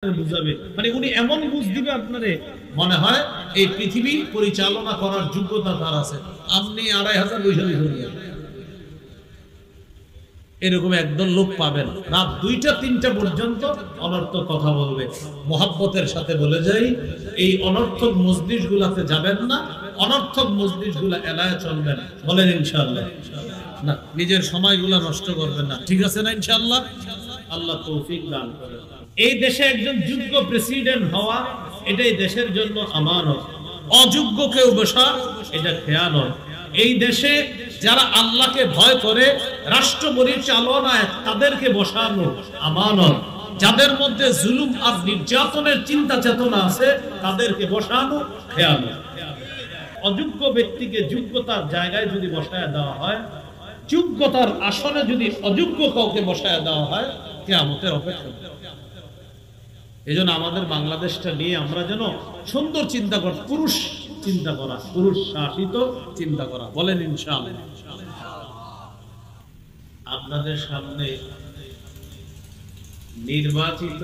বুঝাবে, মানে উনি এমন বুঝ দিবে আপনারে মনে হয় এই পৃথিবী পরিচালনা করার যোগ্যতা তার আছে। আপনি 2500 বৈশাখ এরকম একদল লোক পাবেন, রাত 2টা 3টা পর্যন্ত অনর্থক কথা বলবে। মোহাব্বতের সাথে বলে যাই, এই অনর্থক মজলিস গুলাতে যাবেন না, অনর্থক মজলিস গুলা এলায় চলবেন। বলেন ইনশাআল্লাহ। না, নিজের সময়গুলা নষ্ট করবেন না, ঠিক আছে না? ইনশাআল্লাহ আল্লাহ তৌফিক দান করেন। এই দেশে একজন যোগ্য প্রেসিডেন্ট হওয়া এটাই দেশের জন্য আমানত। অযোগ্য কেউ বসা এটা খেয়ানত। এই দেশে যারা আল্লাহকে ভয় করে রাষ্ট্র পরিচালনায় তাদেরকে বসানো আমানত। যাদের মধ্যে জুলুম আর নির্যাতনের চিন্তা চেতনা আছে তাদেরকে বসানো খেয়ানত। অযোগ্য ব্যক্তিকে যোগ্যতার জায়গায় যদি বসায় দেওয়া হয়, যোগ্যতার আসনে যদি অযোগ্য কাউকে বসায় দেওয়া হয়, কিয়ামতের অপেক্ষা। এই জন্য আমাদের বাংলাদেশটা নিয়ে আমরা যেন সুন্দর চিন্তা করি, পুরুষ চিন্তা করা, পুরুষ শাসিত চিন্তা করা। বলেন ইনশাআল্লাহ। আপনাদের সামনে নির্বাচিত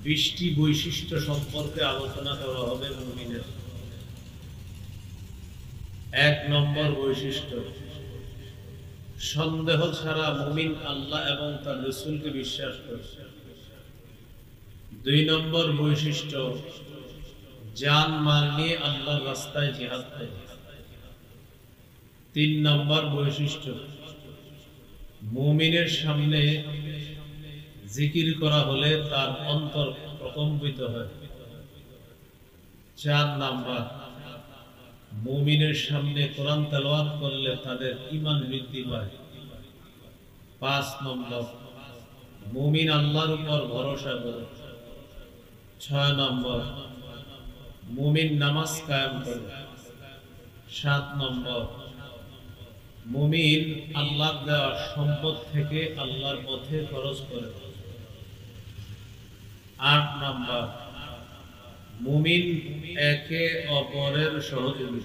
20টি বৈশিষ্ট্য সম্পর্কে আলোচনা করা হবে মুমিনের। 1 নম্বর বৈশিষ্ট্য, সন্দেহ ছাড়া মুমিন আল্লাহ এবং তার রাসূলকে বিশ্বাস করে। 2 নম্বর বৈশিষ্ট্য, জান মাল নিয়ে আল্লাহর রাস্তায় জিহাদ করে। 3 নম্বর বৈশিষ্ট্য, মুমিনের সামনে জিকির করা হলে তার অন্তর প্রকম্পিত হয়। 4 নম্বর, মুমিনের সামনে কোরআন তেলাওয়াত করলে তাদের ঈমান বৃদ্ধি পায়। 5 নম্বর, মুমিন আল্লাহর উপর ভরসা করে। 6 নম্বর, মুমিন নামাজ কায়েম করে। 7 নম্বর, মুমিন আল্লাহর দেওয়া সম্পদ থেকে আল্লাহর পথে খরচ করে। 8 নম্বর, মুমিন একে অপরের সহযোগী।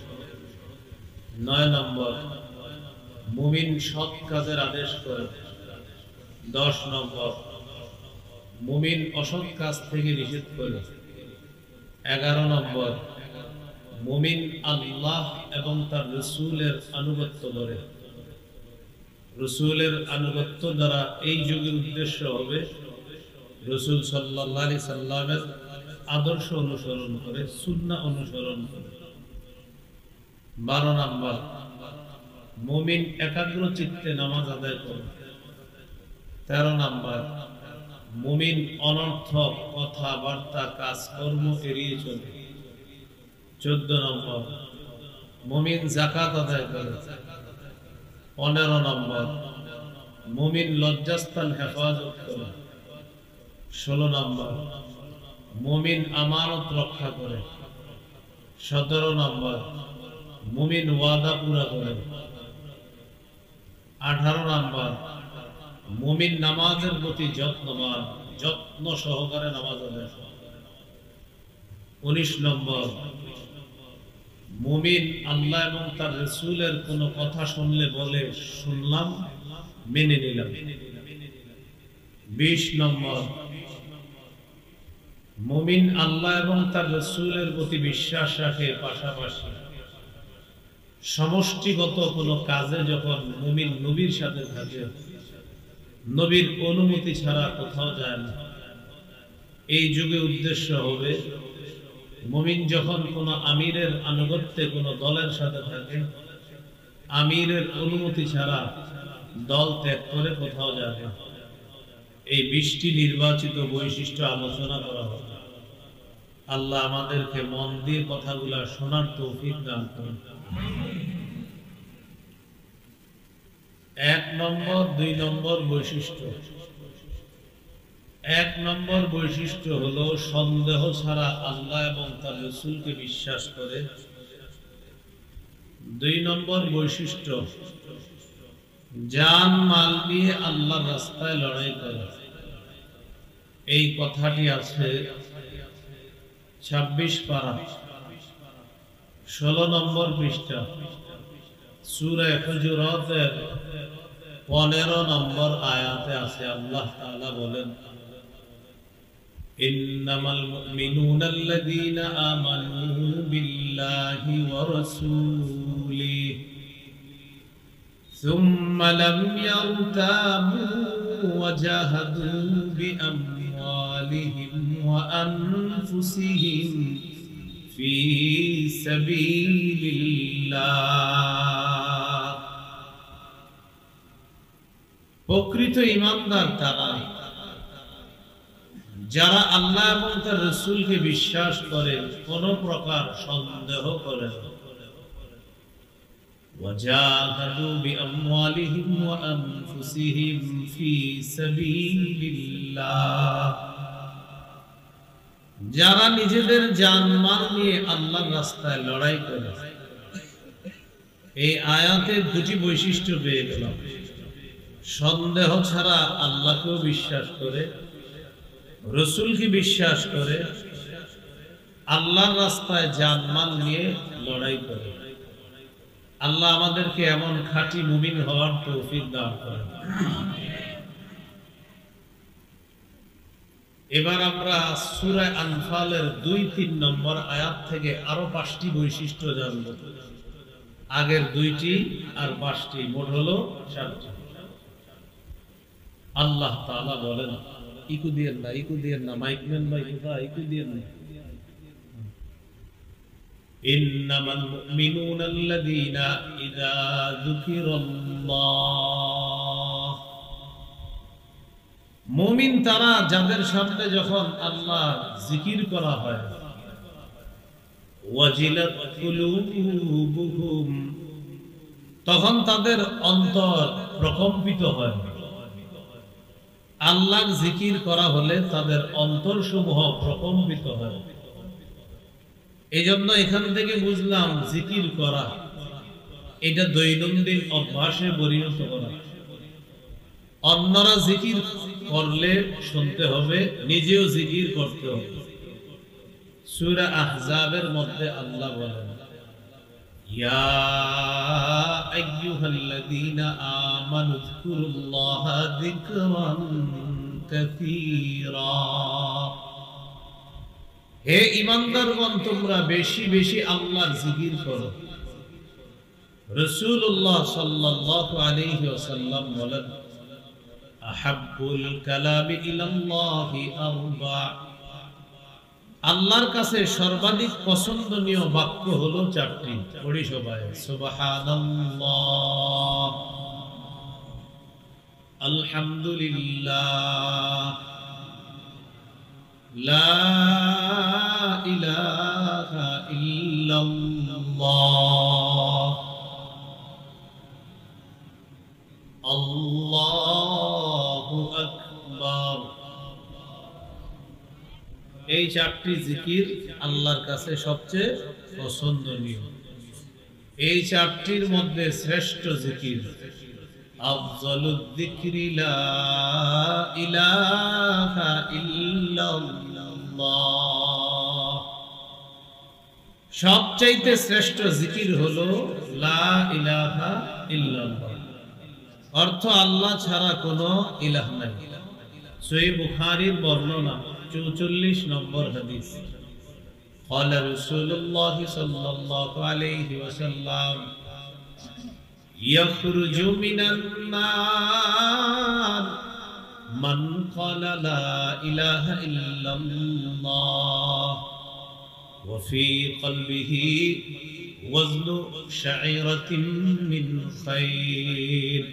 9 নম্বর, মুমিন সৎ কাজের আদেশ করে। 10 নম্বর, মুমিন অসৎ কাজ থেকে নিষেধ করে। 11 নম্বর, মুমিন আল্লাহ এবং তার রাসূলের আনুগত্য করে। রাসূলের আনুগত্য দ্বারা এই যুগের উদ্দেশ্য হবে রাসূল সাল্লাল্লাহু আলাইহি সাল্লামের আদর্শ অনুসরণ করে, সুন্নাহ অনুসরণ করে। 12 নম্বর, মুমিন একাগ্র চিত্তে নামাজ আদায় করে। 13 নম্বর, মুমিন অনর্থক কথাবার্তা কাজকর্ম এড়িয়ে চলে। 14 নম্বর, মুমিন যাকাত আদায় করে। 15 নম্বর, মুমিন লজ্জাস্থান হেফাজত করে। 16 নম্বর, মুমিন আমানত রক্ষা করে। 17 নম্বর, মুমিন ওয়াদা পুরা করে। 18 নম্বর, মুমিন নামাজের প্রতি যত্নবান, যত্ন সহকারে নামাজ আদায় করে। 19 নম্বর, মুমিন আল্লাহ এবং তার রাসূলের কোন কথা শুনলে বলে শুনলাম, মেনে নিলাম। 20 নম্বর, মুমিন আল্লাহ এবং তার রাসূলের প্রতি বিশ্বাস রাখে, পাশাপাশি সমষ্টিগত কোনো কাজে যখন মুমিন নবীর সাথে থাকে, নবীর অনুমতি ছাড়া কোথাও যায় না। এই যুগে উদ্দেশ্য হবে মুমিন যখন কোনো আমিরের আনুগত্যে কোনো দলের সাথে থাকে, আমিরের অনুমতি ছাড়া দল ত্যাগ করে কোথাও যাবে। এই 20টি নির্বাচিত বৈশিষ্ট্য আলোচনা করা হবে। আল্লাহ আমাদেরকে মন দিয়ে কথাগুলা শোনার তৌফিক দান করুন। 1 নম্বর, 2 নম্বর বৈশিষ্ট্য। 1 নম্বর বৈশিষ্ট্য হলো সন্দেহ ছাড়া আল্লাহ এবং তার রাসূলকে বিশ্বাস করে। 2 নম্বর বৈশিষ্ট্য, জান মাল দিয়ে আল্লাহর রাস্তায় লড়াই করে। এই কথাটি আছে 26 পারা 16 নম্বর পৃষ্ঠা সূরা হুজুরাতের 15 নম্বর আয়াতে আছে। আল্লাহ তাআলা বলেন, ইন্নামাল মুমিনুনা আল্লাযীনা আমানু বিল্লাহি ওয়া রাসূলিহি সুম্মা লাম ইয়ারতাবু ওয়া জাহাদু বিআমওয়ালিহিম ওয়া আনফুসিহিম ফি সাবিলিল্লাহ। প্রকৃত ঈমানদার তারা যারা আল্লাহ এবং তার রাসূলকে বিশ্বাস করে, কোন প্রকার সন্দেহ করে না। ওয়াজাহাদু বিআমওয়ালিহিম ওয়া আনফুসিহিম ফি সাবিলিল্লাহ, যারা নিজেদের জান-মাল নিয়ে আল্লাহর রাস্তায় লড়াই করে। এই আয়াতে দুটি বৈশিষ্ট্য পেয়ে গেলাম। সন্দেহ ছাড়া আল্লাহকেও বিশ্বাস করে, রাসূলকে বিশ্বাস করে, আল্লাহর রাস্তায় জান-মাল নিয়ে লড়াই করে। আল্লাহ আমাদেরকে এমন খাঁটি মুমিন হওয়ার তৌফিক দান করেন। এবার আমরা সূরা আনফালের 2-3 নম্বর আয়াত থেকে আরো 5টি বৈশিষ্ট্য জানব। আগের 2টি আর 5টি, মোট হলো 7টি। আল্লাহ তাআলা বলেন, ইকু দিয়েন না মাইকম্যান ভাই, কোথায় ইকু দিয়েন না। ইন্নামাল মুমিনুনা আল্লাযীনা ইযা যুকিরাল্লাহ, মুমিন তারা যাদের সামনে যখন আল্লাহ জিকির করা হয়, ওয়াজিলাত কুলুবুহুম, তখন তাদের অন্তর প্রকম্পিত হয়। আল্লাহর জিকির করা হলে তাদের অন্তরসমূহ প্রকম্পিত হয়। এই জন্য এখান থেকে বুঝলাম জিকির করা এটা দৈনন্দিন অভ্যাসে পরিণত করা। অন্যরা জিকির করলে শুনতে হবে, নিজেও জিকির করতে হবে। সূরা আহজাবের মধ্যে আল্লাহ বলেন, ইয়া আইয়ুহাল্লাযীনা আমানু যকুরুল্লাহা যিকরান কাসীরা, হে ঈমানদারগণ তোমরা বেশি বেশি আল্লাহর জিকির করো। রাসূলুল্লাহ সাল্লাল্লাহু আলাইহি ওয়াসাল্লাম বলেন, আহাব্বুল কালামি ইলাল্লাহি আরবা, আল্লাহর কাছে সর্বাধিক পছন্দনীয় বাক্য হলো 4টি। পড়ি সবাই, সুবহানাল্লাহ, আলহামদুলিল্লাহ, লা ইলাহা ইল্লাল্লাহ, আল্লাহু আকবার। এই 4টি জিকির আল্লাহর কাছে সবচেয়ে পছন্দনীয়। এই 4টির মধ্যে শ্রেষ্ঠ জিকির আফজালুয যিকরি লা ইলাহা ইল্লাল্লাহ, সবচাইতে শ্রেষ্ঠ জিকির হলো লা ইলাহা ইল্লাল্লাহ। অর্থ আল্লাহ ছাড়া কোনো ইলাহ নাই। সহিহ বুখারীর বর্ণনা 44 নম্বর হাদিস, قال رسول الله صلى الله عليه وسلم يخرج من النار من قال لا إله إلا الله وفي قلبه وزن شعيرة من خير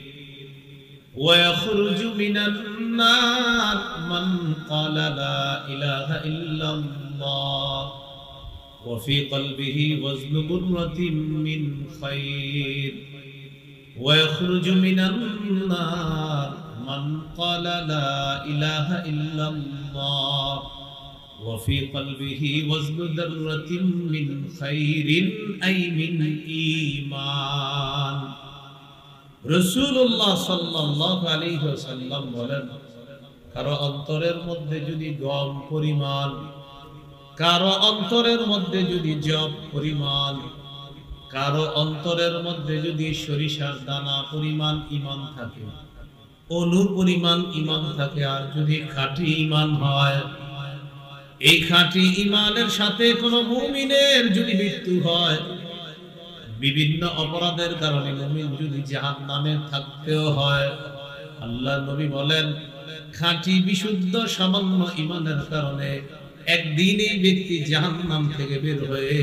ويخرج من النار من قال لا إله إلا الله وفي قلبه وزن برة من خير ويخرج من النار من قال لا إله إلا الله وفي قلبه وزن ذرة من خير أي من إيمان। রাসূলুল্লাহ সাল্লাল্লাহু আলাইহি ওয়াসাল্লাম বলেন, কারো অন্তরের মধ্যে যদি গম পরিমাণ, কারো অন্তরের মধ্যে যদি জব পরিমাণ, কারো অন্তরের মধ্যে যদি সরিষার দানা পরিমাণ ঈমান থাকে, অনু পরিমাণ ঈমান থাকে, আর যদি খাঁটি ঈমান হয় এই খাঁটি ঈমানের সাথে কোন মুমিনের যদি মৃত্যু হয়, বিভিন্ন অপরাধের কারণে মুমিন যদি জাহান্নামে থাকতেও হয়, আল্লাহ নবী বলেন খাঁটি বিশুদ্ধ সামান্য ঈমানের কারণে একদিন এই ব্যক্তি জাহান্নাম থেকে বের হয়ে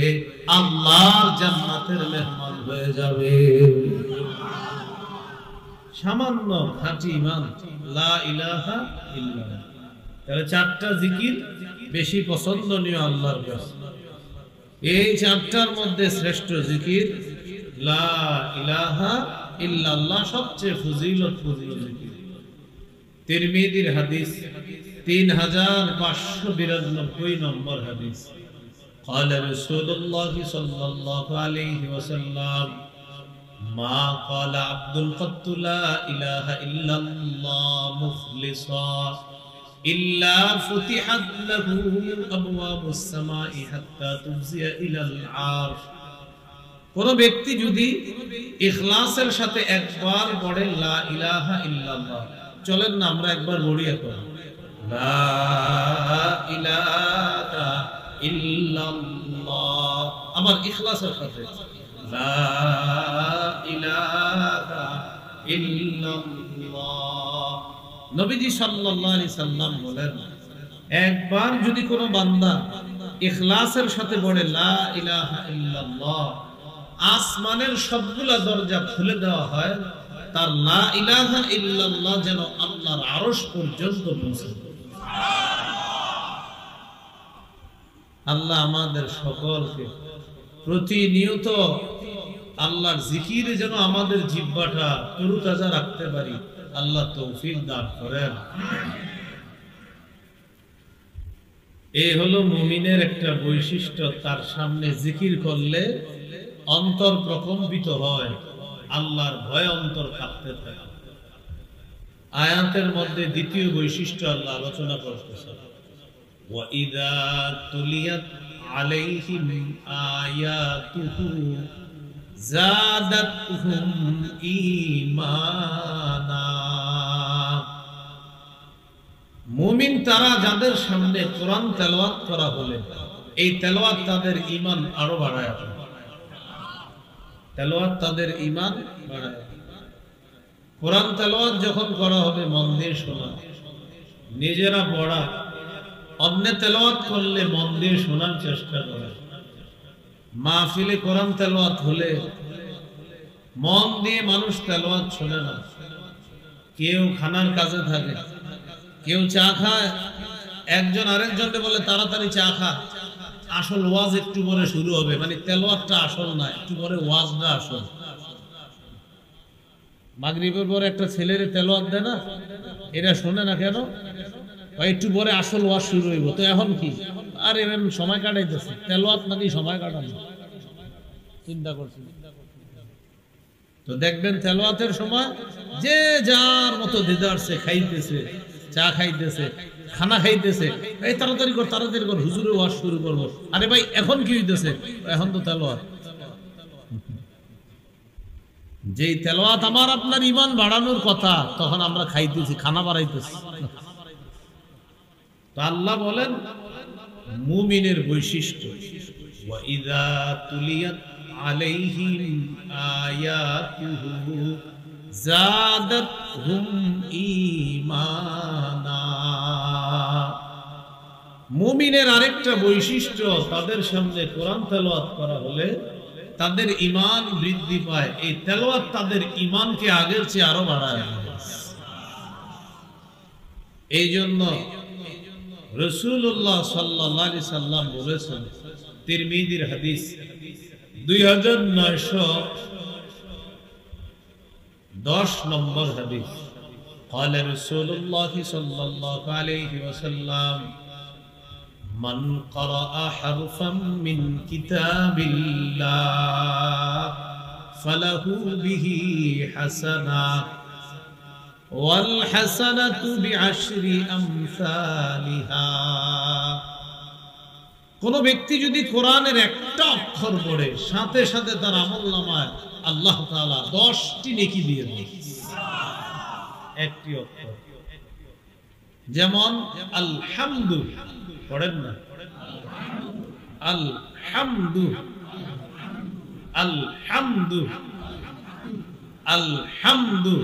আল্লাহর জান্নাতের মেহমান হয়ে যাবে। সামান্য খাঁটি ঈমান, লা ইলাহা ইল্লাল্লাহ। তাহলে চারটা জিকির বেশি পছন্দনীয় আল্লাহর কাছে। এই চারটার মধ্যে শ্রেষ্ঠ জিকির লা ইলাহা ইল্লাল্লাহ, সবচেয়ে ফজিলতপূর্ণ জিকির। তিরমিজির হাদিস 3592 নম্বর হাদিস। قال رسول الله صلى الله عليه وسلم ما قال عبد قط لا إله إلا الله مخلصا إلا فتحت له أبواب السماء حتى تفزي إلى العرش। কোন ব্যক্তি যদি ইখলাসের সাথে একবার পড়ে লা ইলাহা ইল্লাল্লাহ, চলেন না আমরা একবার পড়ি এখন, লা ইলাহা ইল্লাল্লাহ, আমার ইখলাসের সাথে লা ইলাহা ইল্লাল্লাহ। নবীজি সাল্লাল্লাহু আলাইহি সাল্লাম বলেন, একবার যদি কোনো বান্দা ইখলাসের সাথে পড়ে লা ইলাহা ইল্লাল্লাহ, আসমানের সবগুলা দরজা খুলে দেওয়া হয়, তার লা ইলাহা ইল্লাল্লাহ যেন আল্লাহর আরশ পর্যন্ত পৌঁছে। আল্লাহ আমাদের সকলকে প্রতিনিয়ত আল্লাহর জিকিরে যেন আমাদের জিহ্বাটা তরুতাজা রাখতে পারি, আল্লাহ তৌফিক দান করেন। এই হলো মুমিনের একটা বৈশিষ্ট্য, তার সামনে জিকির করলে অন্তর প্রকম্পিত হয়, আল্লাহর ভয় অন্তর কাঁপতে থাকে। আয়াতের মধ্যে দ্বিতীয় বৈশিষ্ট্য আল্লাহ আলোচনা করতেছেন, وَإِذَا تُلِيَتْ عَلَيْهِمْ آيَاتُهُ زَادَتْهُمْ ঈমানা। মুমিন তারা যাদের সামনে কোরআন তেলাওয়াত করা হলে এই তেলাওয়াত তাদের ঈমান আরো বাড়ায়, তেলাওয়াত তাদের ঈমান বাড়ায়। কোরআন তেলাওয়াত যখন করা হবে মন দিয়ে শোনা, নিজেরা পড়া, অন্য তেলাওয়াত করলে মন দিয়ে শোনার চেষ্টা করা। মাহফিলে কোরআন তেলাওয়াত হলে মন দিয়ে মানুষ তেলাওয়াত শোনে না, কেউ খানার কাজে থাকে, কেউ চা খায়, একজন আরেকজনকে বলে তাড়াতাড়ি চা খা, আসল ওয়াজ একটু পরে শুরু হবে, মানে তেলাওয়াতটা আসল না, একটু পরে ওয়াজটা আসল। মাগরিবের পরে একটা ছেলের তেলাওয়াত দেয় না, এরা শোনে না কেন? একটু পরে আসল ওয়াজ শুরু হইব, তো এখন কি আর এমন সময় কাটাইতেছে, তেলাওয়াত নাকি সময় কাটানো, চিন্তা করছি। তো দেখবেন তেলাওয়াতের সময় যে যার মতো দিদারছে, খাইতেছে, চা খাইতেছে, খানা খাইতেছে, এই তাড়াতাড়ি কর তাড়াতাড়ি কর, হুজুরে ওয়াজ শুরু করবো। আরে ভাই এখন কি হইতেছে? এখন তো তেলাওয়াত। যেই তেলাওয়াত আমার আপনার ঈমান বাড়ানোর কথা, তখন আমরা খাইতেছি, খানা বাড়াইতেছি। তো আল্লাহ বলেন মুমিনের বৈশিষ্ট্য, ওয়াইযা তুলিয়াত আলাইহিম আয়াতুহু যাদাতহুম ঈমানা। মুমিনের আরেকটা বৈশিষ্ট্য, তাদের সামনে কোরআন তেলাওয়াত করা হলে তাদের ঈমান বৃদ্ধি পায়। এই তেলাওয়াত তাদের ঈমানকে আগের চেয়ে আরো বাড়ায়। এই জন্য রাসূলুল্লাহ সাল্লাল্লাহু আলাইহি সাল্লাম বলেছেন, তিরমিজির হাদিস 2910 নম্বর হাদিস, قال رسول الله صلى الله عليه وسلم من قرأ حرفا من كتاب الله فله به حسنة والحسنة بعشر أمثالها। কোন ব্যক্তি যদি কোরআনের একটা অক্ষর পড়ে, সাথে সাথে তার আমলনামায় আল্লাহ তাআলা 10টি নেকি দিয়ে দেন। একটি অক্ষর, যেমন আলহামদু পড়েন না? আলহামদু আলহামদু আলহামদু।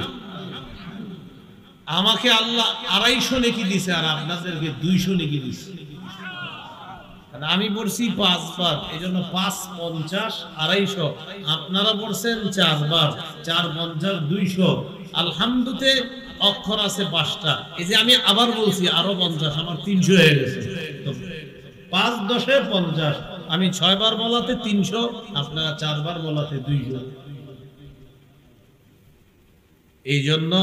আমাকে আল্লাহ 250 নেকি দিছে আর আপনাদেরকে 200 নেকি দিছে। আমি পড়ছি 5 বার, এই জন্য 5 50 250। আপনারা পড়ছেন 4 বার, 4 50 200। আলহামদুতে অক্ষর আছে 5টা। এই যে আমি আবার বলছি আরো 50, আমার 300 হয়ে গেছে। তো 5 10 50, আমি 6 বার বলাতে 300, আপনারা 4 বার বলাতে 200। এই জন্য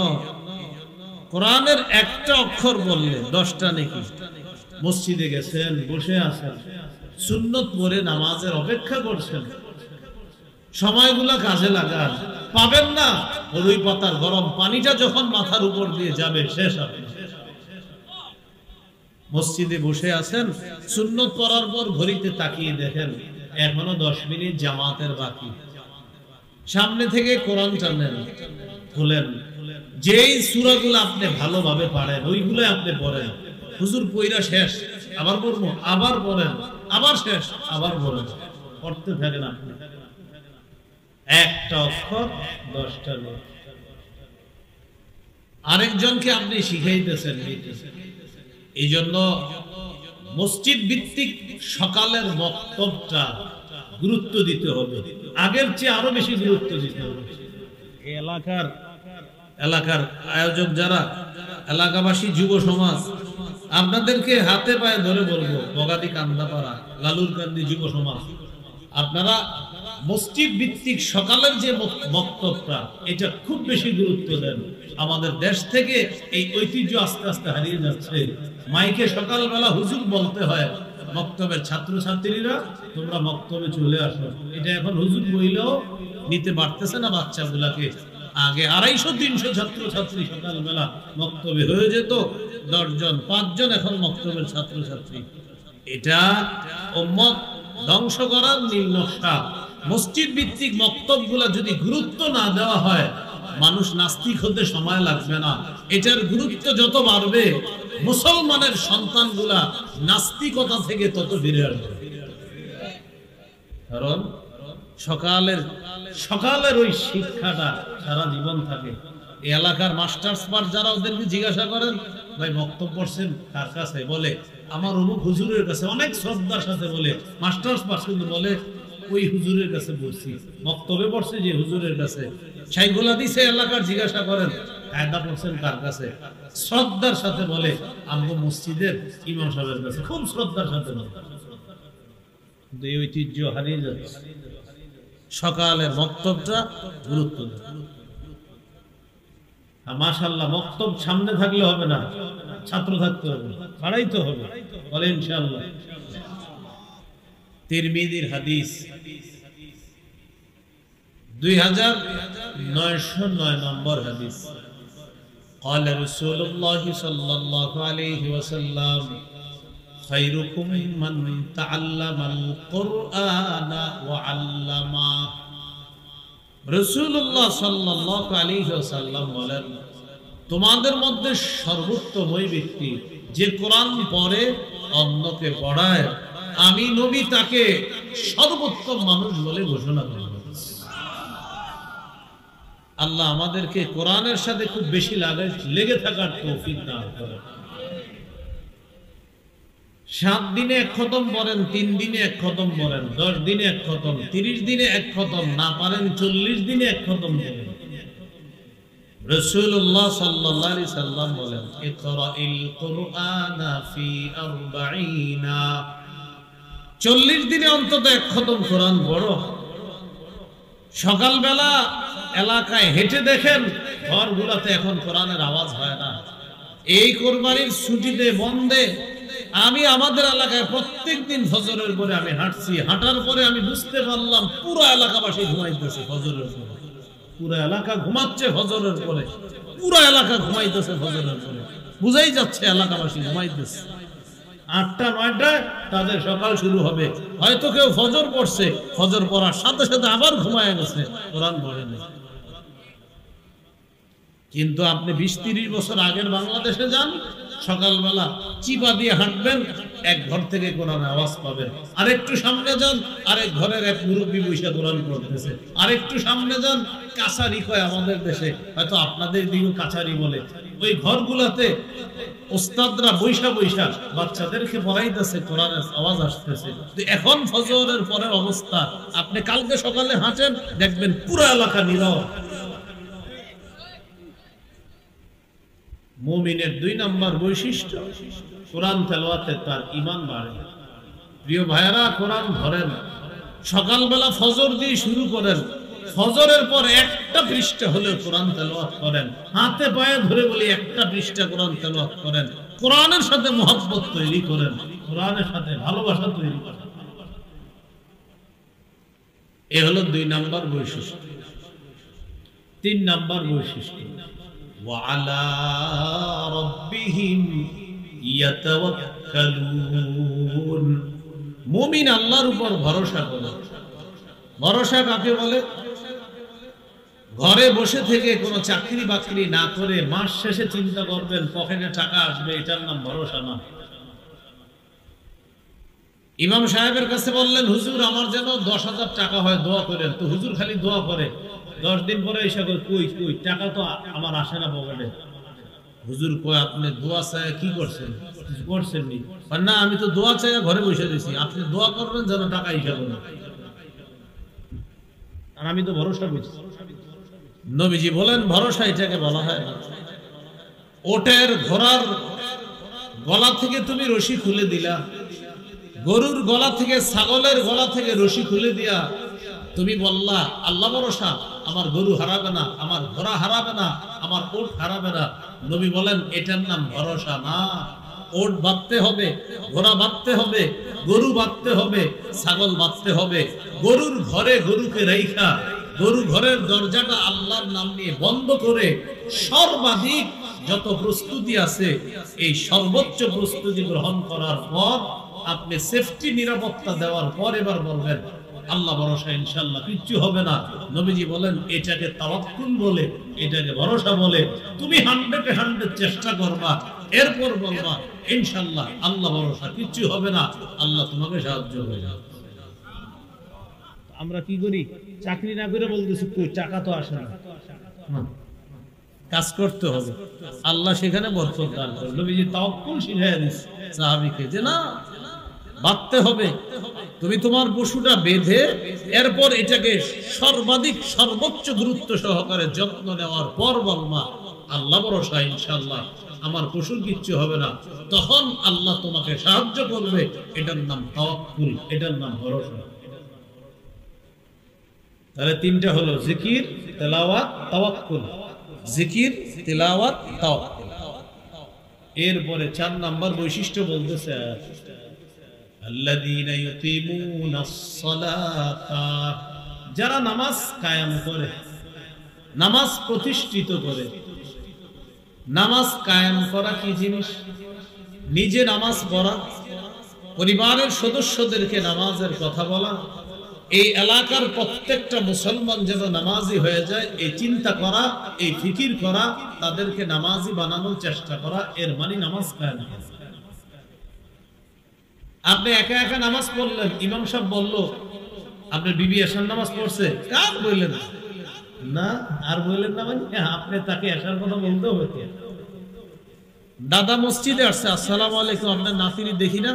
কোরআনের একটা অক্ষর বললে 10টা নেকি। মসজিদে গেছেন, বসে আছেন, সুন্নত পড়ে নামাজের অপেক্ষা করছেন, সময়গুলা কাজে লাগান। পাবেন না, হলুই পাতার গরম পানিটা যখন মাথার উপর দিয়ে যাবে শেষ হবে। মসজিদে বসে আছেন, সুন্নত পড়ার পর ঘড়িতে তাকিয়ে দেখেন এখনো 10 মিনিট জামাতের বাকি। সামনে থেকে কোরআন টানেন, খুলেন, যেই সূরাগুলো আপনি ভালোভাবে পারেন ওইগুলো আপনি পড়েন। হুজুর পয়রা শেষ, আবার পড়বো, আবার পড়েন, আবার শেষ, আবার পড়েন, পড়তে থাকেন আপনি। একটা অক্ষর 10টা লোক। আরেকজনকে আপনি শিখাইতেছেন। এই জন্য মসজিদ ভিত্তিক সকালের বক্তব্যটা গুরুত্ব দিতে হবে, আগের চেয়ে আরো বেশি গুরুত্ব দিতে হবে। এলাকার আয়োজক যারা, এলাকাবাসী, যুব সমাজ, আপনাদেরকে হাতে পায়ে ধরে বলবো, বগাদি কান্দাপাড়া, লালুরকান্দি যুব সমাজ, আপনারা মসজিদ ভিত্তিক সকালের যে বক্তব্যটা, এটা খুব বেশি গুরুত্ব দেন। আমাদের দেশ থেকে এই ঐতিহ্য আস্তে আস্তে হারিয়ে যাচ্ছে। মাইকে সকালবেলা হুজুর বলতে হয়, বক্তব্যের ছাত্রছাত্রীরা তোমরা বক্তব্যে চলে আসো। এটা এখন হুজুর বইলেও নিতে পারতেছে না বাচ্চাগুলাকে। আগে 250-300 ছাত্রছাত্রী সকালবেলা বক্তব্যে হয়ে যেত, 10 জন 5 জন এখন বক্তব্যের ছাত্রছাত্রী। এটা উম্মত ধ্বংস করার নীল নকশা। মসজিদ ভিত্তিক বক্তব্যগুলা যদি গুরুত্ব না দেওয়া হয়, মানুষ নাস্তিক হতে সময় লাগবে না। এটার গুরুত্ব যত বাড়বে, মুসলমানের সন্তানগুলা নাস্তিকতা থেকে তত ফিরে আসবে। কারণ সকালের ওই শিক্ষাটা সারা জীবন থাকে। এই এলাকার মাস্টার্স পাস যারা, ওদেরকে জিজ্ঞাসা করেন, ভাই বক্তব্য পড়ছেন কার কাছে? বলে আমার অমুক হুজুরের কাছে। অনেক শ্রদ্ধার সাথে বলে মাস্টার্স পাস, কিন্তু বলে ওই হুজুরের কাছে বলছি। বক্তব্যে পড়ছে যে হুজুরের কাছে। শাইখুল হাদিস এলাকার জিজ্ঞাসা করেন কায়দা পড়ছেন কার কাছে? শ্রদ্ধার সাথে বলে আমগো মসজিদের ইমাম সাহেবের কাছে। খুব শ্রদ্ধার সাথে বলে। এই ঐতিহ্য হারিয়ে যাচ্ছে। সকালের বক্তব্যটা গুরুত্ব দেয়। মাশাআল্লাহ, বক্তব্য সামনে থাকলে হবে না, ছাত্র থাকতে হবে, বাড়াইতে হবে। বলে ইনশাআল্লাহ। তিরমিজির হাদিস 2909 নম্বর হাদিস। قال رسول الله صلى الله عليه وسلم خيركم من تعلم القرآن وعلمه। রাসূলুল্লাহ সাল্লাল্লাহু আলাইহি ওয়াসাল্লাম বলেন, তোমাদের মধ্যে সর্বোত্তম ওই ব্যক্তি যে কোরআন পড়ে অন্যকে পড়ায়। আমি নবী তাকে সর্বোত্তম মানুষ বলে ঘোষণা করি। আল্লাহ আমাদেরকে কোরআনের সাথে খুব বেশি লেগে থাকার তৌফিক দান করেন। 7 দিনে 1 খতম পড়েন, 3 দিনে 1 খতম পড়েন, 10 দিনে 1 খতম, 30 দিনে 1 খতম, না পারেন 40 দিনে 1 খতম পড়েন। রাসূলুল্লাহ সাল্লাল্লাহু আলাইহি সাল্লাম বলেন, ইকরাইল কুরআনা ফি 40। 40 দিনে অন্তত 1 খতম কোরআন পড়ো। সকালবেলা এলাকায় হেঁটে দেখেন, ঘরগুলোতে এখন কোরআনের আওয়াজ হয় না। এই কোরবানির ছুটিতে বন্ধে আমি আমাদের এলাকায় প্রত্যেকদিন ফজরের পরে আমি হাঁটছি। হাঁটার পরে আমি বুঝতে পারলাম পুরো এলাকাবাসী ঘুমাইতেছে ফজরের পরে। পুরো এলাকা ঘুমাচ্ছে ফজরের পরে, পুরো এলাকা ঘুমাইতেছে ফজরের পরে। বুঝাই যাচ্ছে এলাকাবাসী ঘুমাইতেছে। 8টা 9টায় তাদের সকাল শুরু হবে। হয়তো কেউ ফজর পড়ছে, ফজর পড়ার সাথে সাথে আবার ঘুমায় গেছে, কোরআন পড়ে নেই। কিন্তু আপনি 20-30 বছর আগের বাংলাদেশে যান, সকালবেলা চিপা দিয়ে হাঁটবেন, এক ঘর থেকে কোরআনের আওয়াজ পাবেন। আরেকটু সামনে যান, আরেক ঘরের এক মুরব্বী বৈশা কোরআন পড়তেছে। আরেকটু সামনে যান, কাছারি কয় আমাদের দেশে, হয়তো আপনাদের দিকেও কাছারি বলে, ওই ঘরগুলাতে ওস্তাদরা বৈশা বৈশা বাচ্চাদেরকে পড়াইতেছে, কোরআনের আওয়াজ আসতেছে। এখন ফজরের পরের অবস্থা, আপনি কালকে সকালে হাঁটেন, দেখবেন পুরো এলাকা নীরব। মুমিনের 2 নম্বর বৈশিষ্ট্য, কোরআন তেলাওয়াতে তার ঈমান বাড়ে। প্রিয় ভাইরা, কোরআন ধরেন, সকালবেলা ফজর দিয়ে শুরু করেন, ফজরের পর একটা পৃষ্ঠা হলেও কোরআন তেলাওয়াত করেন, হাতে পায়ে ধরে বলি একটা পৃষ্ঠা কোরআন তেলাওয়াত করেন, কোরআনের সাথে মহব্বত তৈরি করেন, কোরআনের সাথে ভালোবাসা তৈরি করেন। এ হলো 2 নম্বর বৈশিষ্ট্য। 3 নম্বর বৈশিষ্ট্য, وعلى ربهم يتوكلون। মুমিন আল্লাহর উপর ভরসা করে। ভরসা কাকে বলে? ঘরে বসে থেকে কোনো চাকরি বাকরি না করে মাস শেষে চিন্তা করবেন পকেটে টাকা আসবে, এটার নাম ভরসা না। ইমাম সাহেবের কাছে বললেন, হুজুর আমার যেন 10,000 টাকা হয়, দোয়া করেন। তো হুজুর খালি দোয়া করে, 10 দিন পরে এসে কই কই টাকা তো আমার আসে না পকেটে। হুজুর কয়, আপনি দোয়া চাই কি করছেন? করছেন নি? না, আমি তো দোয়া চাই ঘরে বসে দিয়েছি। আপনি দোয়া করবেন যেন টাকা হিসাব না, আর আমি তো ভরসা করছি। নবীজি বলেন, ভরসা এটাকে বলা হয় না। ওটের ঘোড়ার গলা থেকে তুমি রশি খুলে দিলা, গরুর গলা থেকে, ছাগলের গলা থেকে রশি খুলে দিয়া তুমি বললা আল্লাহ ভরসা, আমার গরু হারাবে না, আমার ঘোড়া হারাবে না, আমার ওট হারাবে না। নবী বলেন, এটার নাম ভরসা না। ওট বাঁধতে হবে, ঘোড়া বাঁধতে হবে, গরু বাঁধতে হবে, ছাগল বাঁধতে হবে। গরুর ঘরে গরুকে রাইখা, গরু ঘরের দরজাটা আল্লাহর নাম নিয়ে বন্ধ করে সর্বাধিক যত প্রস্তুতি আছে, এই সর্বোচ্চ প্রস্তুতি গ্রহণ করার পর আপনি সেফটি নিরাপত্তা দেওয়ার পর এবার বলবেন আল্লাহ ভরসা, ইনশাআল্লাহ কিচ্ছু হবে না। নবীজি বলেন, এটাকে তাওয়াক্কুল বলে, এটাকে ভরসা বলে। তুমি 100% চেষ্টা করবা, এরপর বলবা ইনশাআল্লাহ আল্লাহ ভরসা, কিচ্ছু হবে না, আল্লাহ তোমাকে সাহায্য করবে। আমরা কি করি? চাকরি না করে বলতেছি কই টাকা তো আসে না। কাজ করতে হবে, আল্লাহ সেখানে বরকত দান করবে। নবীজি তাওয়াক্কুল শিখাইয়া দিয়েছে সাহাবীকে যে না, বাঁধতে হবে। তুমি তোমার পশুটা বেঁধে এরপর এটাকে সর্বাধিক সর্বোচ্চ গুরুত্ব সহকারে যত্ন নেওয়ার পর বলমা আল্লাহ ভরসা, ইনশাআল্লাহ আমার পশুর কিচ্ছু হবে না। তখন আল্লাহ তোমাকে সাহায্য করবে। এটার নাম তাওয়াক্কুল, এটার নাম ভরসা। তাহলে 3টা হলো জিকির, তেলাওয়াত, তাওয়াক্কুল। জিকির, তেলাওয়াত, তাওয়াক্কুল। এরপরে 4 নম্বর বৈশিষ্ট্য বলতেছে, আল্লাযীনা ইউকিমুনাস সালাতা, যারা নামাজ কায়েম করে, নামাজ প্রতিষ্ঠিত করে। নামাজ কায়েম করা কি জিনিস? নিজে নামাজ পড়া, পরিবারের সদস্যদেরকে নামাজের কথা বলা, এই এলাকার প্রত্যেকটা মুসলমান যেন নামাজি হয়ে যায় এই চিন্তা করা, এই ফিকির করা, তাদেরকে নামাজি বানানোর চেষ্টা করা, এর মানে নামাজ কায়েম করা। আপনি একা একা নামাজ পড়লেন, ইমাম সাহেব বললো আপনার বিবি এশার নামাজ পড়ছে, কার বললেন না, আর বললেন না মানে আপনি তাকে এশার কথা বলতে হবে। দাদা মসজিদে আসছে, আসসালামু আলাইকুম, আপনার নাতিনি দেখি না,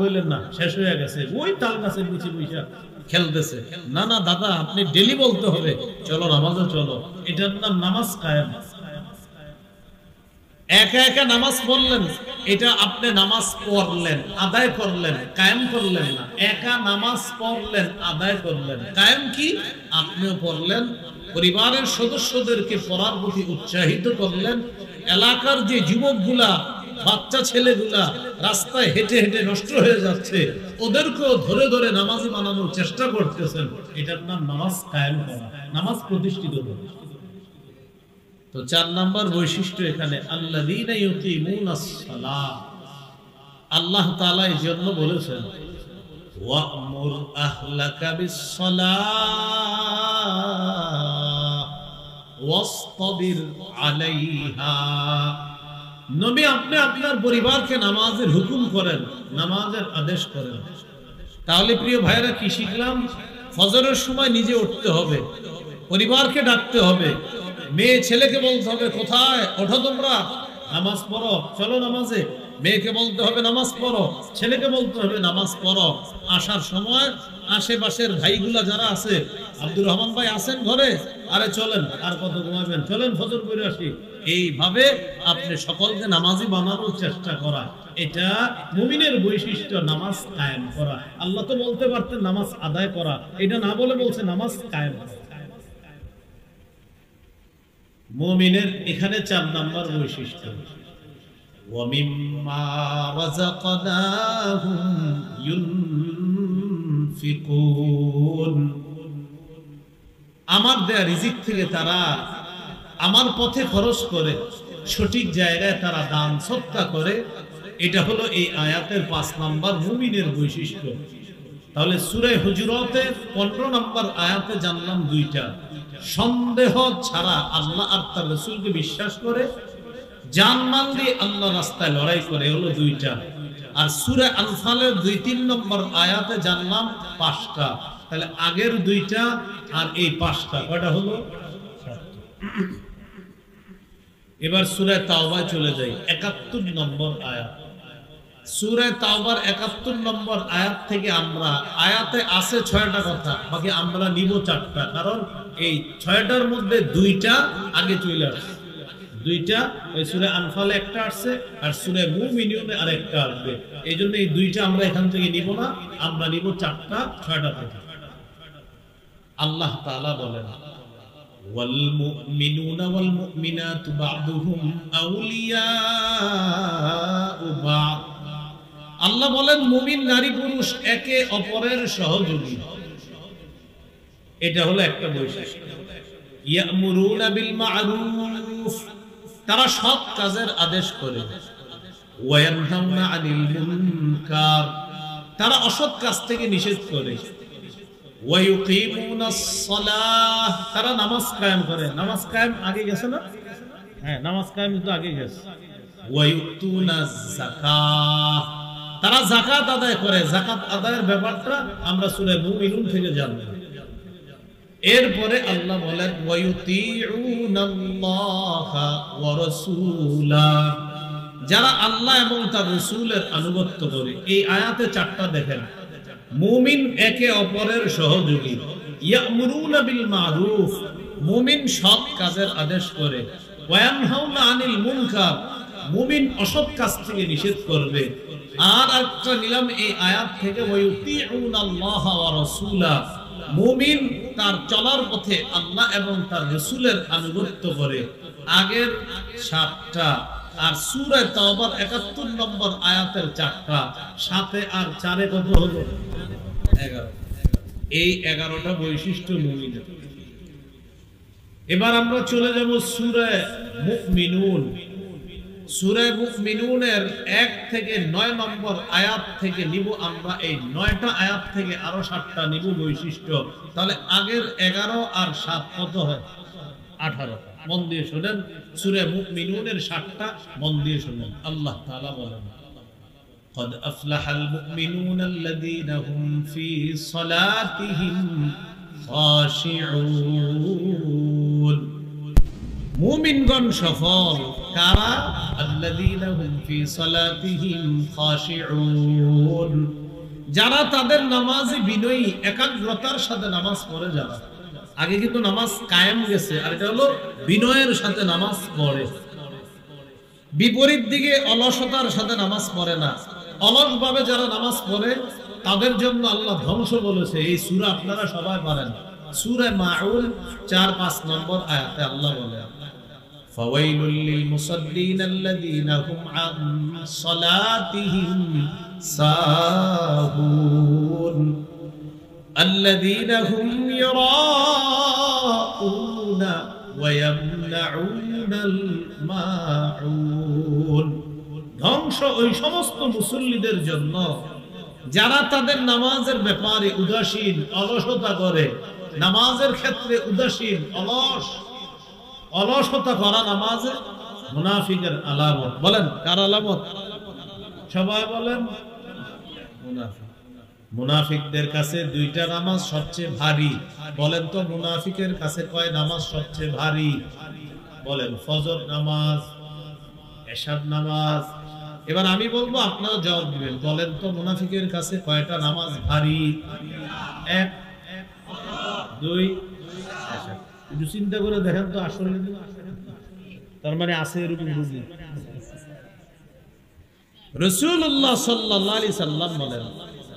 বললেন না, শেষ হয়ে গেছে, ওই তাল গাছের নিচে বৈশা খেলতেছে। না না দাদা, আপনি ডেলি বলতে হবে, চলো নামাজে চলো। এটার নাম নামাজ কায়েম। একা একা নামাজ পড়লেন, এটা আপনি নামাজ পড়লেন, আদায় করলেন, কায়েম করলেন না। একা নামাজ পড়লেন, আদায় করলেন। কায়েম কি? আপনিও পড়লেন, পরিবারের সদস্যদেরকে পড়ার প্রতি উৎসাহিত করলেন। এলাকার যে যুবকগুলা, বাচ্চা ছেলেগুলা রাস্তায় হেঁটে হেঁটে নষ্ট হয়ে যাচ্ছে, ওদেরকেও ধরে ধরে নামাজি বানানোর চেষ্টা করতেছেন। এটার নাম নামাজ কায়েম করা, নামাজ প্রতিষ্ঠিত করা। তো 4 নম্বর বৈশিষ্ট্য এখানে, আল্লাযীনা ইউকিমুনাস সালাহ। আল্লাহ তাআলা এই জন্য বলেছেন, ওয়া'মুর আহলাকা বিস-সালাহ ওয়াসতাবির আলাইহা। নবী আপনি আপনার পরিবারকে নামাজের হুকুম করেন, নামাজের আদেশ করেন। তাহলে প্রিয় ভাইরা কি শিখলাম? ফজরের সময় নিজে উঠতে হবে, পরিবারকে ডাকতে হবে, মেয়ে ছেলেকে বলতে হবে কোথায় ওঠো তোমরা, নামাজ পড়ো, চলো নামাজে। মেয়েকে বলতে হবে নামাজ পড়ো, ছেলেকে বলতে হবে নামাজ পড়ো। আসার সময় আশেপাশের ভাইগুলা যারা আছে, আব্দুর রহমান ভাই আছেন ঘরে, আরে চলেন, আর কত ঘুমাবেন, চলেন ফজর করে আসি। এইভাবে আপনি সকলকে নামাজি বানানোর চেষ্টা করা, এটা মুমিনের বৈশিষ্ট্য, নামাজ কায়েম করা। আল্লাহ তো বলতে পারতেন নামাজ আদায় করা, এটা না বলে বলছে নামাজ কায়েম করা। মুমিনের এখানে 4 নাম্বার বৈশিষ্ট্য, ওয়ামিম্মা রাযাকনাহুম ইউনফিকুন। আমার দেয়া রিজিক থেকে তারা আমার পথে খরচ করে, সঠিক জায়গায় তারা দান সদকা করে। এটা হলো এই আয়াতের 5 নাম্বার মুমিনের বৈশিষ্ট্য। তাহলে সূরা হুজুরাতের 15 নাম্বার আয়াতে জানলাম 2টা, সন্দেহ ছাড়া আল্লাহ আর তার রাসূলকে বিশ্বাস করে, জানমাল দিয়ে আল্লাহর রাস্তায় লড়াই করে, হলো 2টা। আর সূরা আনফালের 2-3 নম্বর আয়াতে জানলাম 5টা। তাহলে আগের 2টা আর এই 5টা, কয়টা হলো? 7টা। এবার সূরা তাওবায় চলে যাই, 71 নম্বর আয়াত। সূরা তাওবার 71 নম্বর আয়াত থেকে আমরা, আয়াতে আছে 6টা কথা, বাকি আমরা নিব 4টা, কারণ এই 6টার মধ্যে 2টা আগে চলে আসছে। 2টা ওই সূরা আনফালে একটা আসছে, আর সূরা মুমিনুনে আরেকটা আসবে। এইজন্য এই 2টা আমরা এখান থেকে নিব না, আমরা নিব 4টা 6টা থেকে। আল্লাহ তাআলা বলেন, ওয়াল মুমিনুনা ওয়াল মুমিনাতু বা'দুহুম আউলিয়াউ বা'দ। আল্লাহ বলেন মুমিন নারী পুরুষ একে অপরের সহযোগী। এটা হলো একটা বৈশিষ্ট্য। ইয়ামুরুনা বিল মা'রুফ, তারা সৎ কাজের আদেশ করে। ওয়া ইয়ানহাউনা আনিল মুনকার, তারা অসৎ কাজ থেকে নিষেধ করে। ওয়া ইউকিমুনাস সালাহ, তারা নামাজ কায়েম করে। নামাজ কায়েম আগে গেছে না? হ্যাঁ, নামাজ কায়েম তো আগে গেছে। ওয়া ইউতুনাজ যাকাত, তারা যাকাত আদায় করে। যাকাত আদায়ের ব্যাপারটা আমরা সূরা মুমিনুন থেকে জানব। এরপরে আল্লাহ বলেন ওয়ায়ুতিউনাল্লাহা ওয়া রাসূলাহ, যারা আল্লাহ এবং তার রাসূলের আনুগত্য করে। এই আয়াতে 4টা দেখেন, মুমিন একে অপরের সহযোগী, ইয়ামুরুনা বিল মা'রুফ, মুমিন সৎ কাজের আদেশ করে, ওয়া ইয়ানহাউনা আনিল মুনকার, মুমিন অসৎ কাজ থেকে নিষেধ করবে। আর একটা নিলাম এই আয়াত থেকে ওয়ায়ুতিউনাল্লাহা ওয়া রাসূলাহ, মুমিন তার চলার পথে আল্লাহ এবং তার রাসূলের আনুগত্য করে। আগের 7টা, আর সূরা তাওবার 71 নম্বর আয়াতের 4টা, সাথে আর 4-এ কত হলো? 11। এই 11টা বৈশিষ্ট্য মুমিনের। এবার আমরা চলে যাব সূরা মুমিনুন। সূরা মুমিনুনের 1 থেকে 9 নম্বর আয়াত থেকে নিব আমরা এই 9টা আয়াত থেকে আরো 7টা নিব বৈশিষ্ট্য। তাহলে আগের 11 আর 7 কত হয়? 18টা। মন দিয়ে শুনেন, সূরা মুমিনুনের 7টা মন দিয়ে শুনেন। আল্লাহ তাআলা বলেন, قد أفلح المؤمنون الذين هم في صلاتهم خاشعون। মুমিনগণ সফল কারা? আল্লাযীনা হুম ফি সালাতিহিম খাশিউন, যারা তাদের নামাজে বিনয়ী, একাগ্রতার সাথে নামাজ পড়ে। যারা আগে কিন্তু নামাজ কায়েম গেছে, আর এটা হলো বিনয়ের সাথে নামাজ পড়ে। বিপরীত দিকে অলসতার সাথে নামাজ পড়ে না। অলসভাবে যারা নামাজ পড়ে তাদের জন্য আল্লাহ ধ্বংস বলেছে। এই সূরা আপনারা সবাই পারেন, সূরা মাউন 4-5 নম্বর আয়াতে আল্লাহ বলেন, ফাওয়াইলুল লিল মুসাল্লিন আল্লাযীনা হুম আন সালাতিহিম সাহুন আল্লাযীনা হুম ইরাউনা ওয়া ইয়ামনাউনাল মাউন। ধ্বংস ওই সমস্ত মুসল্লিদের জন্য যারা তাদের নামাজের ব্যাপারে উদাসীন, অলসতা করে। নামাজের ক্ষেত্রে উদাসীন, অলসতা করা নামাজে মুনাফিকের আলামত। বলেন কার আলামত? সবাই বলেন মুনাফিক। মুনাফিকদের কাছে দুইটা নামাজ সবচেয়ে ভারী। বলেন তো মুনাফিকের কাছে কয় নামাজ সবচেয়ে ভারী? বলেন ফজর নামাজ, এশার নামাজ। এবার আমি বলবো, আপনারা জবাব দিবেন। বলেন তো মুনাফিকের কাছে কয়টা নামাজ ভারী? এক, দুই, এশার। একটু চিন্তা করে দেখেন তো আসলে তার মানে আছে এরকম বুঝি। রাসূলুল্লাহ সাল্লাল্লাহু আলাইহি সাল্লাম বলেন,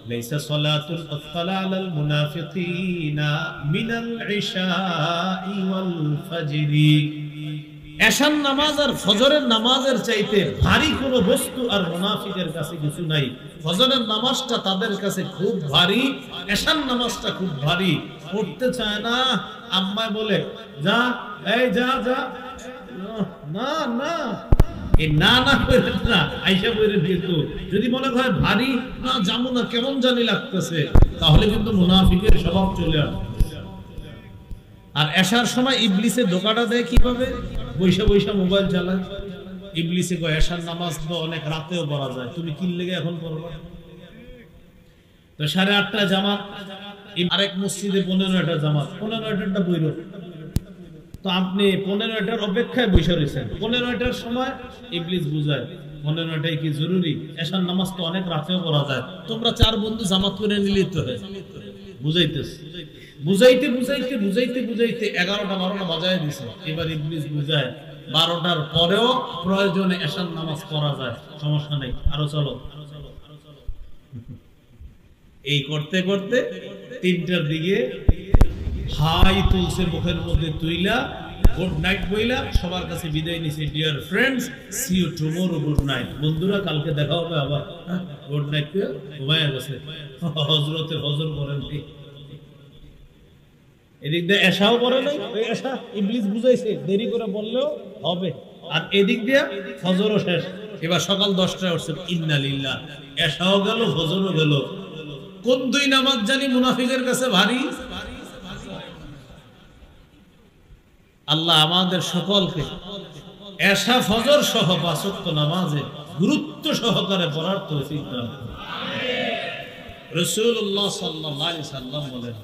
লাইসা সালাতুল আতলা আলাল মুনাফিকিনা মিনাল ইশাই ওয়াল ফাজরি। এশার নামাজ আর ফজরের নামাজের চাইতে ভারী কোনো বস্তু আর মুনাফিকের কাছে কিছু নাই। ফজরের নামাজটা তাদের কাছে খুব ভারী, এশার নামাজটা খুব ভারী। পড়তে চায় না, আম্মা বলে যা, এই যা যা, না না, এই না না করে না আইসা বইরে দিত। যদি মনে হয় ভারী, না যাবো না, কেমন জানি লাগতেছে, তাহলে কিন্তু মুনাফিকের স্বভাব চলে আসে। আর এশার সময় ইবলিসে ধোঁকাটা দেয় কিভাবে? বৈশা বৈশা মোবাইল চালায়। ইবলিসে কয় এশার নামাজ তো অনেক রাতেও পড়া যায়, তুমি কি লেগে এখন পড়বা? তো 8:30 জামাত, আরেক মসজিদে 15টা জামাত, 15টারটা বইল। তো আপনি 15টার অপেক্ষায় বসে রয়েছেন। 15টার সময় ইবলিস বুঝায় 15টাই কি জরুরি? এশার নামাজ তো অনেক রাতেও পড়া যায়, তোমরা 4 বন্ধু জামাত করে নিলেই তো হয়। বুঝাইতেছে, বুঝাইতে বুঝাইতে বুঝাইতে বুঝাইতে 11টা 12টা বাজায় দিছে। এবার ইবলিস বুঝায় 12টার পরেও প্রয়োজনে এশার নামাজ পড়া যায়, সমস্যা নেই, আরো চলো। এই করতে করতে 3টার দিকে হাই তুলছে মুখের মধ্যে, তুইলা গুড নাইট বইলা সবার কাছে বিদায় নিছে। Dear friends, see you tomorrow, good night. বন্ধুরা কালকে দেখা হবে আবার, গুড নাইট। ঘুমায় গেছে, হযরতে ফজর পড়েন নাই, এদিক দিয়ে এশাও পড়ে নাই। ওই এশা ইবলিস বুঝাইছে দেরি করে বললেও হবে, আর এদিক দিয়ে ফজরও শেষ। এবার সকাল 10টায় উঠছেন, ইন্না লিল্লাহ, এশাও গেল ফজরও গেল। কোন দুই নামাজ জানি মুনাফিকের কাছে ভারী? আল্লাহ আমাদের সকলকে এশা ফজর সহ 5 ওয়াক্ত নামাজে গুরুত্ব সহকারে পড়ার তৌফিক দান করুন। রাসূলুল্লাহ সাল্লাল্লাহু আলাইহি সাল্লাম বলেন,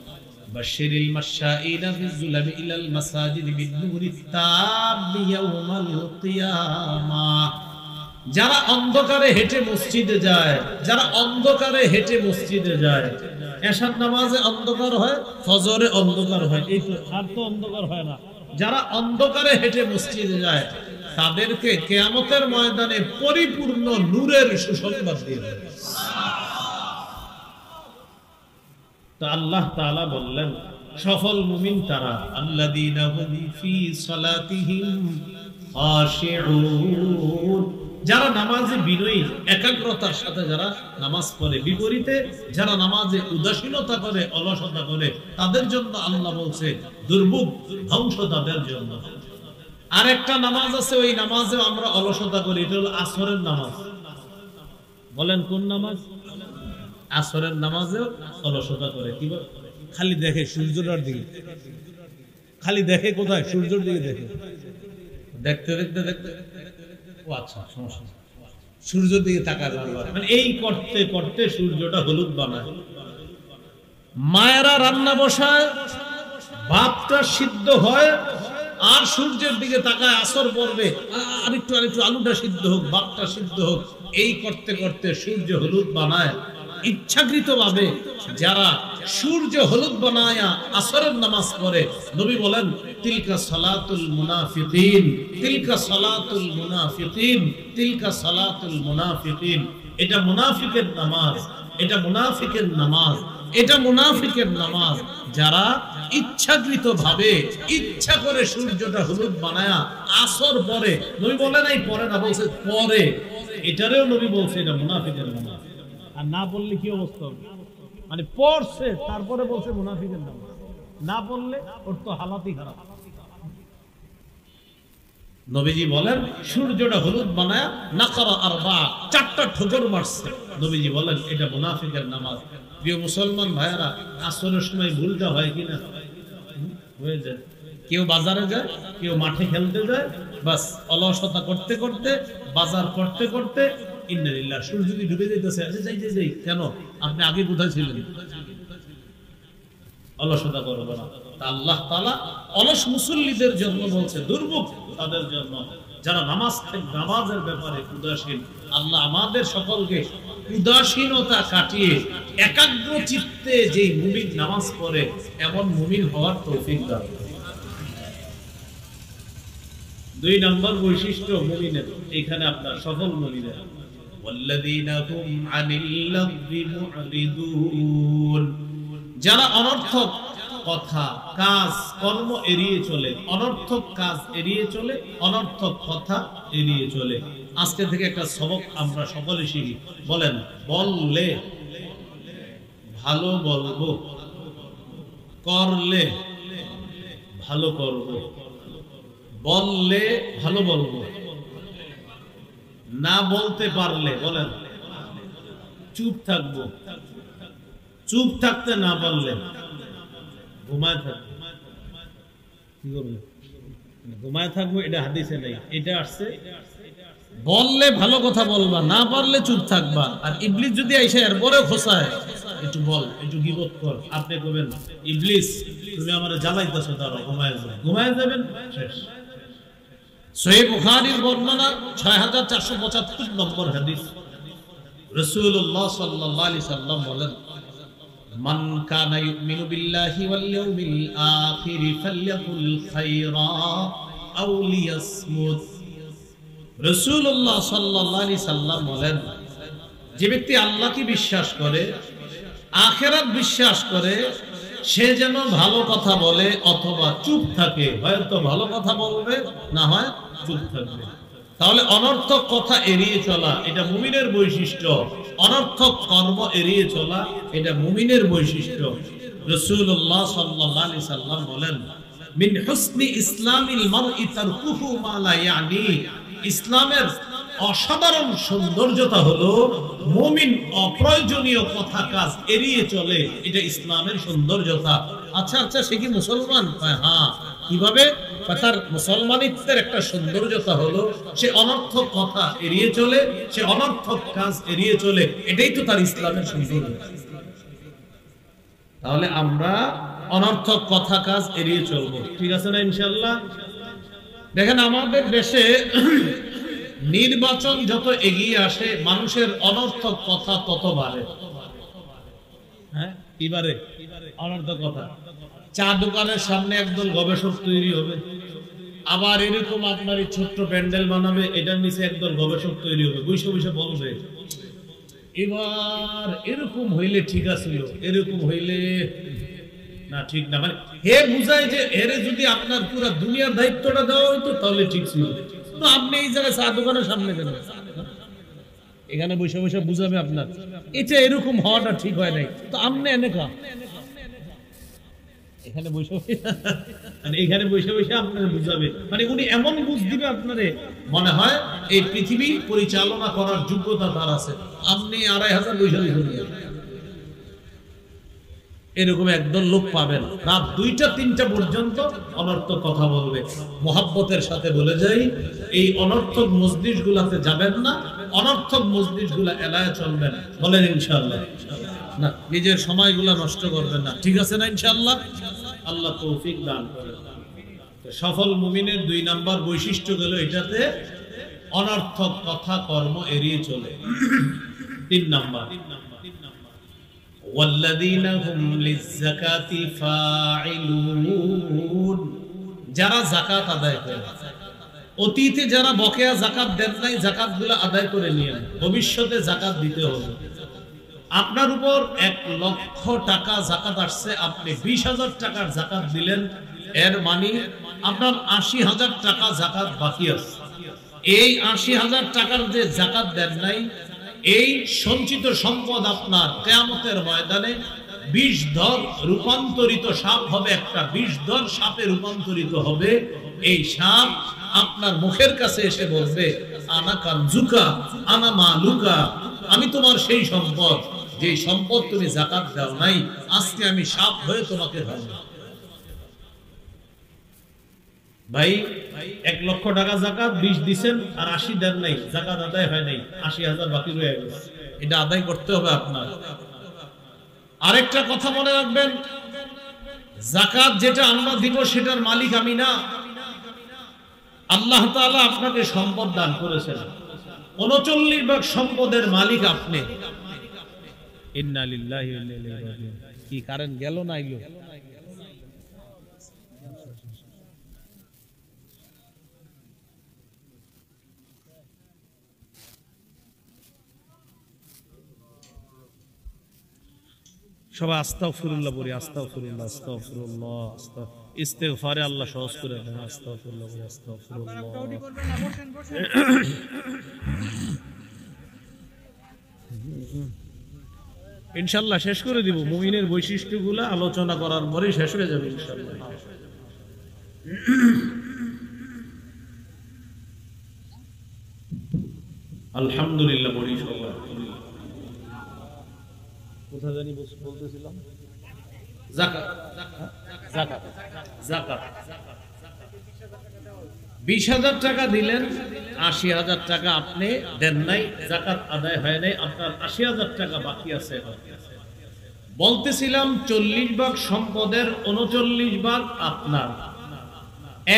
বাশশিরিল মাশাঈনা ফিয-যুলামি ইলাল মাসাজিদ বিন-নূরিত তাম ইয়াউমাল কিয়ামাহ। যারা অন্ধকারে হেঁটে মসজিদে যায়, যারা অন্ধকারে হেঁটে মসজিদে যায়, এশার নামাজে অন্ধকার হয়, ফজরে অন্ধকার হয়, এই তো, আর তো অন্ধকার হয় না। যারা অন্ধকারে হেঁটে মসজিদে যায় তাদেরকে কিয়ামতের ময়দানে পরিপূর্ণ নূরের সুসংবাদ দিয়ে দেবে। তো আল্লাহ তাআলা বললেন, সফল মুমিন তারা, আল্লাযীনা হুম ফী সালাতিহিম খাশিউন, যারা নামাজে বিনয়ী একাগ্রতার সাথে যারা নামাজ পড়ে। বিপরীতে যারা নামাজে উদাসীনতা করে, অলসতা করে, তাদের জন্য আল্লাহ বলছে দুর্ভোগ, ধ্বংস তাদের জন্য। আর একটা নামাজ আছে, ওই নামাজে আমরা অলসতা করি, এটা হলো আসরের নামাজ। বলেন কোন নামাজ? আসরের নামাজেও অলসতা করে। কি বল? খালি দেখে সূর্যটার দিকে, খালি দেখে কোথায়? সূর্যের দিকে দেখে, দেখতে দেখতে দেখতে, ও আচ্ছা সমস্যা, সূর্যের দিকে তাকায় বারবার। মানে এই করতে করতে সূর্যটা হলুদ বানায়। মায়েরা রান্না বসায়, ভাতটা সিদ্ধ হয়, আর সূর্যের দিকে তাকায়, আসর পড়বে, আরেকটু আলুটা সিদ্ধ হোক, ভাতটা সিদ্ধ হোক। এই করতে করতে সূর্য হলুদ বানায়। ইচ্ছাকৃতভাবে যারা সূর্য হলুদ বানায়া আসরের নামাজ পড়ে, নবী বলেন তিলকা সালাতুল মুনাফিকিন, তিলকা সালাতুল মুনাফিকিন, তিলকা সালাতুল মুনাফিকিন। এটা মুনাফিকের নামাজ, এটা মুনাফিকের নামাজ, এটা মুনাফিকের নামাজ। যারা ইচ্ছাকৃতভাবে ইচ্ছা করে সূর্যটা হলুদ বানায়া আসর পরে, নবী বলে নাই পরে না, বলছে পরে, এটারেও নবী বলছে এটা মুনাফিকের নামাজ। আর না বললে কি অবস্থা হবে? মানে পড়ছে তারপরে বলছে মুনাফিকের নামাজ, না বললে ওর তো হালাতই খারাপ। নবীজি বলেন সূর্যটা হলুদ বানায় নাকারা আরবা, 4টা ঠোকর মারছে। নবীজি বলেন এটা মুনাফিকের নামাজ। প্রিয় মুসলমান ভাইয়েরা, আসরের সময় ভুলটা হয় কিনা? হয়ে যায়। কেউ বাজারে যায়, কেউ মাঠে খেলতে যায়, বাস অলসতা করতে করতে বাজার করতে করতে ইন্নালিল্লাহ সূর্য যদি ডুবে যাইতেছে আচ্ছা যাই কেন আপনি আগে কোথায় ছিলেন অলসতা করবে না আল্লাহ তাআলা অলস মুসল্লিদের জন্য বলছে দুর্ভোগ তাদের জন্য যারা নামাজের ব্যাপারে উদাসীন আল্লাহ আমাদের সকলকে উদাসীনতা কাটিয়ে একাগ্র চিত্তে যে মুমিন নামাজ পড়ে এমন মুমিন হওয়ার তৌফিক দান করুন। 2 নম্বর বৈশিষ্ট্য মুমিনের এইখানে আপনার সফল মুমিনের ওয়াল্লাযীনা হুম আনিল লাগবি মুরিদুন যারা অনর্থক কথা কাজ কর্ম এড়িয়ে চলে অনর্থক কাজ এড়িয়ে চলে অনর্থক কথা এড়িয়ে চলে আজকে থেকে একটা সবক আমরা সকলে শিখি বলেন বললে ভালো বলবো করলে ভালো করব বললে ভালো বলবো না বলতে পারলে বলেন চুপ থাকবো চুপ থাকতে না পারলে ঘুমায় থাকবো কি করবে ঘুমায় থাকবো এটা হাদিসে নেই এটা আসছে বললে ভালো কথা বলবা না পারলে চুপ থাকবা আর ইবলিস যদি আইসা এরপরেও খোসায় একটু বল একটু গীবত কর আপনি কইবেন ইবলিস তুমি আমারে জ্বালাইতেছো দাঁড়াও ঘুমায় যাবেন শেষ সহিহ বুখারীর বর্ণনা 6475 নম্বর হাদিস রাসূলুল্লাহ সাল্লাল্লাহু আলাইহি সাল্লাম বলেন মান কানা ইউমিনু বিল্লাহি ওয়াল ইয়াউমিল আখির ফালইয়াকুল খায়রা আও লিয়াসমুত রাসূলুল্লাহ সাল্লাল্লাহু আলাইহি সাল্লাম বলেন যে ব্যক্তি আল্লাহকে বিশ্বাস করে আখিরাত বিশ্বাস করে সে যেন ভালো কথা বলে অথবা চুপ থাকে হয়তো ভালো কথা বলবে না হয় চুপ থাকবে তাহলে অনর্থক কথা এড়িয়ে চলা এটা মুমিনের বৈশিষ্ট্য অনর্থক কর্ম এড়িয়ে চলা এটা মুমিনের বৈশিষ্ট্য রাসূলুল্লাহ সাল্লাল্লাহু আলাইহি সাল্লাম বলেন মিন হুসনি ইসলামিল মারই তারকুহু মা লা ইয়ানি ইসলামের অসাধারণ সৌন্দর্যতা হলো মুমিন অপ্রয়োজনীয় কথা কাজ এড়িয়ে চলে এটা ইসলামের সৌন্দর্যতা আচ্ছা সে কি মুসলমান হ্যাঁ কিভাবে তার মুসলমানিত্বের একটা সৌন্দর্যতা হলো সে অনর্থক কথা এড়িয়ে চলে সে অনর্থক কাজ এড়িয়ে চলে এটাই তো তার ইসলামের সৌন্দর্যতা তাহলে আমরা অনর্থক কথা কাজ এড়িয়ে চলবো ঠিক আছে না ইনশাআল্লাহ দেখেন আমাদের দেশে নির্বাচন যত এগিয়ে আসে মানুষের অনর্থক কথা তত বাড়ে হ্যাঁ এবারে অনর্থক কথা চা দোকানের সামনে একদল গবেষক তৈরি হবে আবার এরকম আপনার এই ছোট্ট প্যান্ডেল বানাবে এটার নিচে একদল গবেষক তৈরি হবে বসে বলবে এবার এরকম হইলে ঠিক আছিল এরকম হইলে না ঠিক না মানে হে বুঝায় যে এরে যদি আপনার পুরো দুনিয়ার দায়িত্বটা দেওয়া হইতো তাহলে ঠিক ছিল তো আপনি এই জায়গায় চা দোকানের সামনে কেন এখানে বসে বুঝাবে আপনার এটা এরকম হওয়াটা ঠিক হয় নাই তো আপনি এনেকা এখানে বসে আপনার বুঝাবে মানে উনি এমন বুঝ দিবে আপনারে মনে হয় এই পৃথিবী পরিচালনা করার যোগ্যতা তার আছে আপনি 2500 বসে এরকম একদল লোক পাবেন রাত 2টা-3টা পর্যন্ত অনর্থক কথা বলবে মোহাব্বতের সাথে বলে যাই এই অনর্থক মজলিসগুলোতে যাবেন না অনর্থক মজলিসগুলো এড়ায় চলবেন বলেন ইনশাআল্লাহ না নিজের সময়গুলো নষ্ট করবেন না ঠিক আছে না ইনশাআল্লাহ আল্লাহ তৌফিক দান করেন সফল মুমিনের 2 নাম্বার বৈশিষ্ট্য হলো এটাতে অনর্থক কথা কর্ম এড়িয়ে চলে 3 নাম্বার والذين هم للزكاة فاعلون যারা যাকাত আদায় করে অতীতে যারা বকেয়া যাকাত দেন নাই যাকাতগুলো আদায় করে নিয়েন ভবিষ্যতে যাকাত দিতে হবে আপনার উপর 1 লক্ষ টাকা যাকাত আসছে আপনি 20,000 টাকার যাকাত দিলেন এর মানে আপনার 80,000 টাকা যাকাত বাকি আছে এই 80,000 টাকার যে যাকাত দেন নাই এই সঞ্চিত সম্পদ আপনার কিয়ামতের ময়দানে 20 ধর রূপান্তরিত সাপ হবে একটা 20 ধর সাপে রূপান্তরিত হবে এই সাপ আপনার মুখের কাছে এসে বলবে আনা কানজুকা আনা মালুকা আমি তোমার সেই সম্পদ যে সম্পদ তুমি যাকাত দাও নাই আজকে আমি সাপ হয়ে তোমাকে ধরব ভাই 1 লক্ষ টাকা যাকাত 20 দিবেন আর 80 দেন নাই, যাকাত আদায় হয় নাই, 80,000 বাকি রয়ে গেছে, এটা আদায় করতে হবে আপনার। আরেকটা কথা মনে রাখবেন, যাকাত যেটা আমরা দিব সেটার মালিক আমি না, আল্লাহ তাআলা আপনাকে সম্পদ দান করেছেন, 39 ভাগ সম্পদের মালিক আপনি। ইন্না লিল্লাহি ওয়া ইন্না ইলাইহি রাজিউন। কি কারেন্ট গেল না আইলো? সবাই আস্তাগফিরুল্লাহ বলি, আস্তাগফিরুল্লাহ, আস্তাগফিরুল্লাহ, ইস্তিগফারে আল্লাহ সহজ করে দেন। আস্তাগফিরুল্লাহ, আস্তাগফিরুল্লাহ। ইনশাআল্লাহ শেষ করে দিব, মুমিনের বৈশিষ্ট্যগুলো আলোচনা করার পরে শেষ হয়ে যাবে ইনশাআল্লাহ। আলহামদুলিল্লাহ বলি সবাই। কোথা জানি বলতেছিলাম? যাকাত, যাকাত, যাকাত। 20,000 টাকা দিলেন, 80,000 টাকা আপনি দেন নাই, যাকাত আদায় হয় নাই, আপনার 80,000 টাকা বাকি আছে। বলতেছিলাম 40 ভাগ সম্পদের 39 ভাগ আপনার,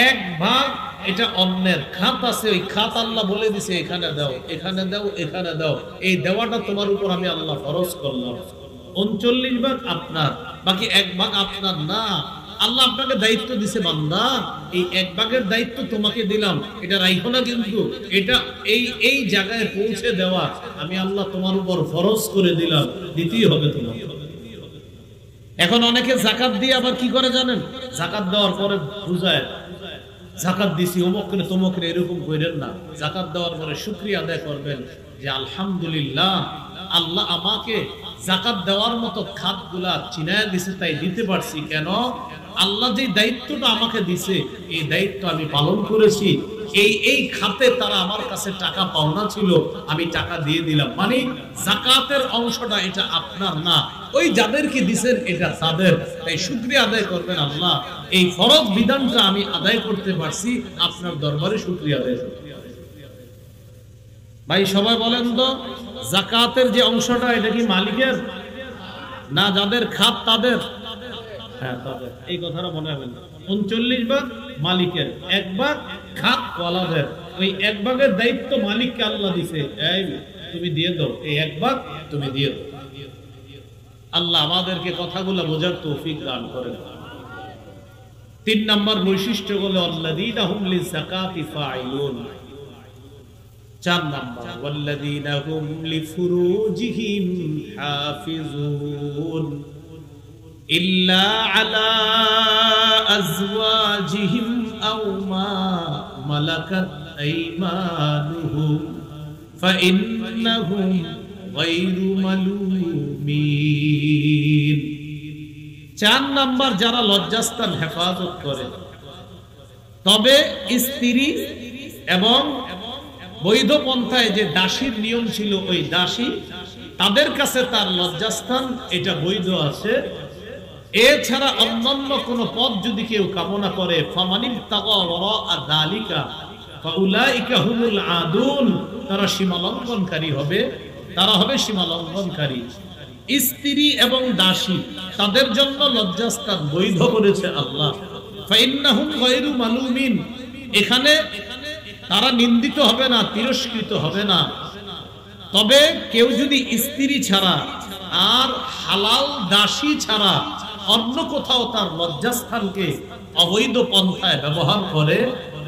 1 ভাগ এটা অন্যের খাত আছে, ওই খাত আল্লাহ বলে দিছে এখানে দাও, এখানে দাও, এখানে দাও, এই দেওয়াটা তোমার উপর আমি আল্লাহ ফরজ করলাম। 39 ভাগ আপনার, বাকি 1 ভাগ আপনার না। আল্লাহ আপনাকে দায়িত্ব দিছে, বান্দা এই 1 ভাগের দায়িত্ব তোমাকে দিলাম, এটা রাখো না, কিন্তু এটা এই জায়গায় পৌঁছে দেওয়া আমি আল্লাহ তোমার উপর ফরজ করে দিলাম, দিতেই হবে তোমাকে। এখন অনেকে যাকাত দিয়ে আবার কি করে জানেন? যাকাত দেওয়ার পরে বুঝায় যাকাত দিছি অমুকরে তমুকরে, এরকম কইরেন না। যাকাত দেওয়ার পরে শুকরিয়া আদায় করবেন যে আলহামদুলিল্লাহ, আল্লাহ আমাকে যাকাত দেওয়ার মতো খাতগুলা চিনায় দিছে, তাই দিতে পারছি। কেন? আল্লাহ যে দায়িত্বটা আমাকে দিছে, এই দায়িত্ব আমি পালন করেছি। এই খাতে তারা আমার কাছে টাকা পাওনা ছিল, আমি টাকা দিয়ে দিলাম। মানে যাকাতের অংশটা এটা আপনার না, ওই যাদেরকে দিছেন এটা তাদের। তাই শুকরিয়া আদায় করবেন, আল্লাহ এই ফরজ বিধানটা আমি আদায় করতে পারছি, আপনার দরবারে শুকরিয়া আদায় করবেন। ভাই সবাই বলেন তো, যাকাতের যে অংশটা এটা কি মালিকের না যাদের খাত তাদের? হ্যাঁ তাদের। এই কথাটা মনে রাখবেন, 39 ভাগ মালিকের, 1 ভাগ খাত ওয়ালাদের। ওই 1 ভাগের দায়িত্ব মালিককে আল্লাহ দিছে, এই তুমি দিয়ে দাও, এই 1 ভাগ তুমি দিয়ে দাও। আল্লাহ আমাদেরকে কথাগুলো বোঝার তৌফিক দান করেন। 3 নম্বর বৈশিষ্ট্য হলো আল্লাযীনা হুম লিযাকাতি ফাইলুন। 4 নম্বর ওয়াল্লাযীনা হুম লিফুরুজিহিম হাফিজুন ইল্লা আলা আজওয়াজিহিম আও মা মালাকাত আইমানুহুম ফাইন্নাহুম গায়রু মালুমিন। 4 নম্বর যারা লজ্জাস্থান হেফাজত করে, তবে স্ত্রী এবং বৈধ পন্থায় যে দাসীর নিয়ম ছিল, ওই দাসী তাদের কাছে তার লজ্জাস্থান এটা বৈধ আছে। এছাড়া অন্যান্য কোন পথ যদি কেউ কামনা করে, ফামানিল তাকা ওয়ারা যালিকা ফাউলাইকা হুমুল আদুন, তারা সীমালঙ্ঘনকারী হবে, তারা হবে সীমালঙ্ঘনকারী। স্ত্রী এবং দাসী তাদের জন্য লজ্জাস্থান বৈধ করেছে আল্লাহ। ফাইন্নাহুম গায়রু মালুমিন, এখানে তারা নিন্দিত হবে না, তিরস্কৃত হবে না। তবে কেউ যদি স্ত্রী ছাড়া আর হালাল দাসী ছাড়া অন্য কোথাও তার লজ্জাস্থানকে অবৈধ পন্থায় ব্যবহার করে,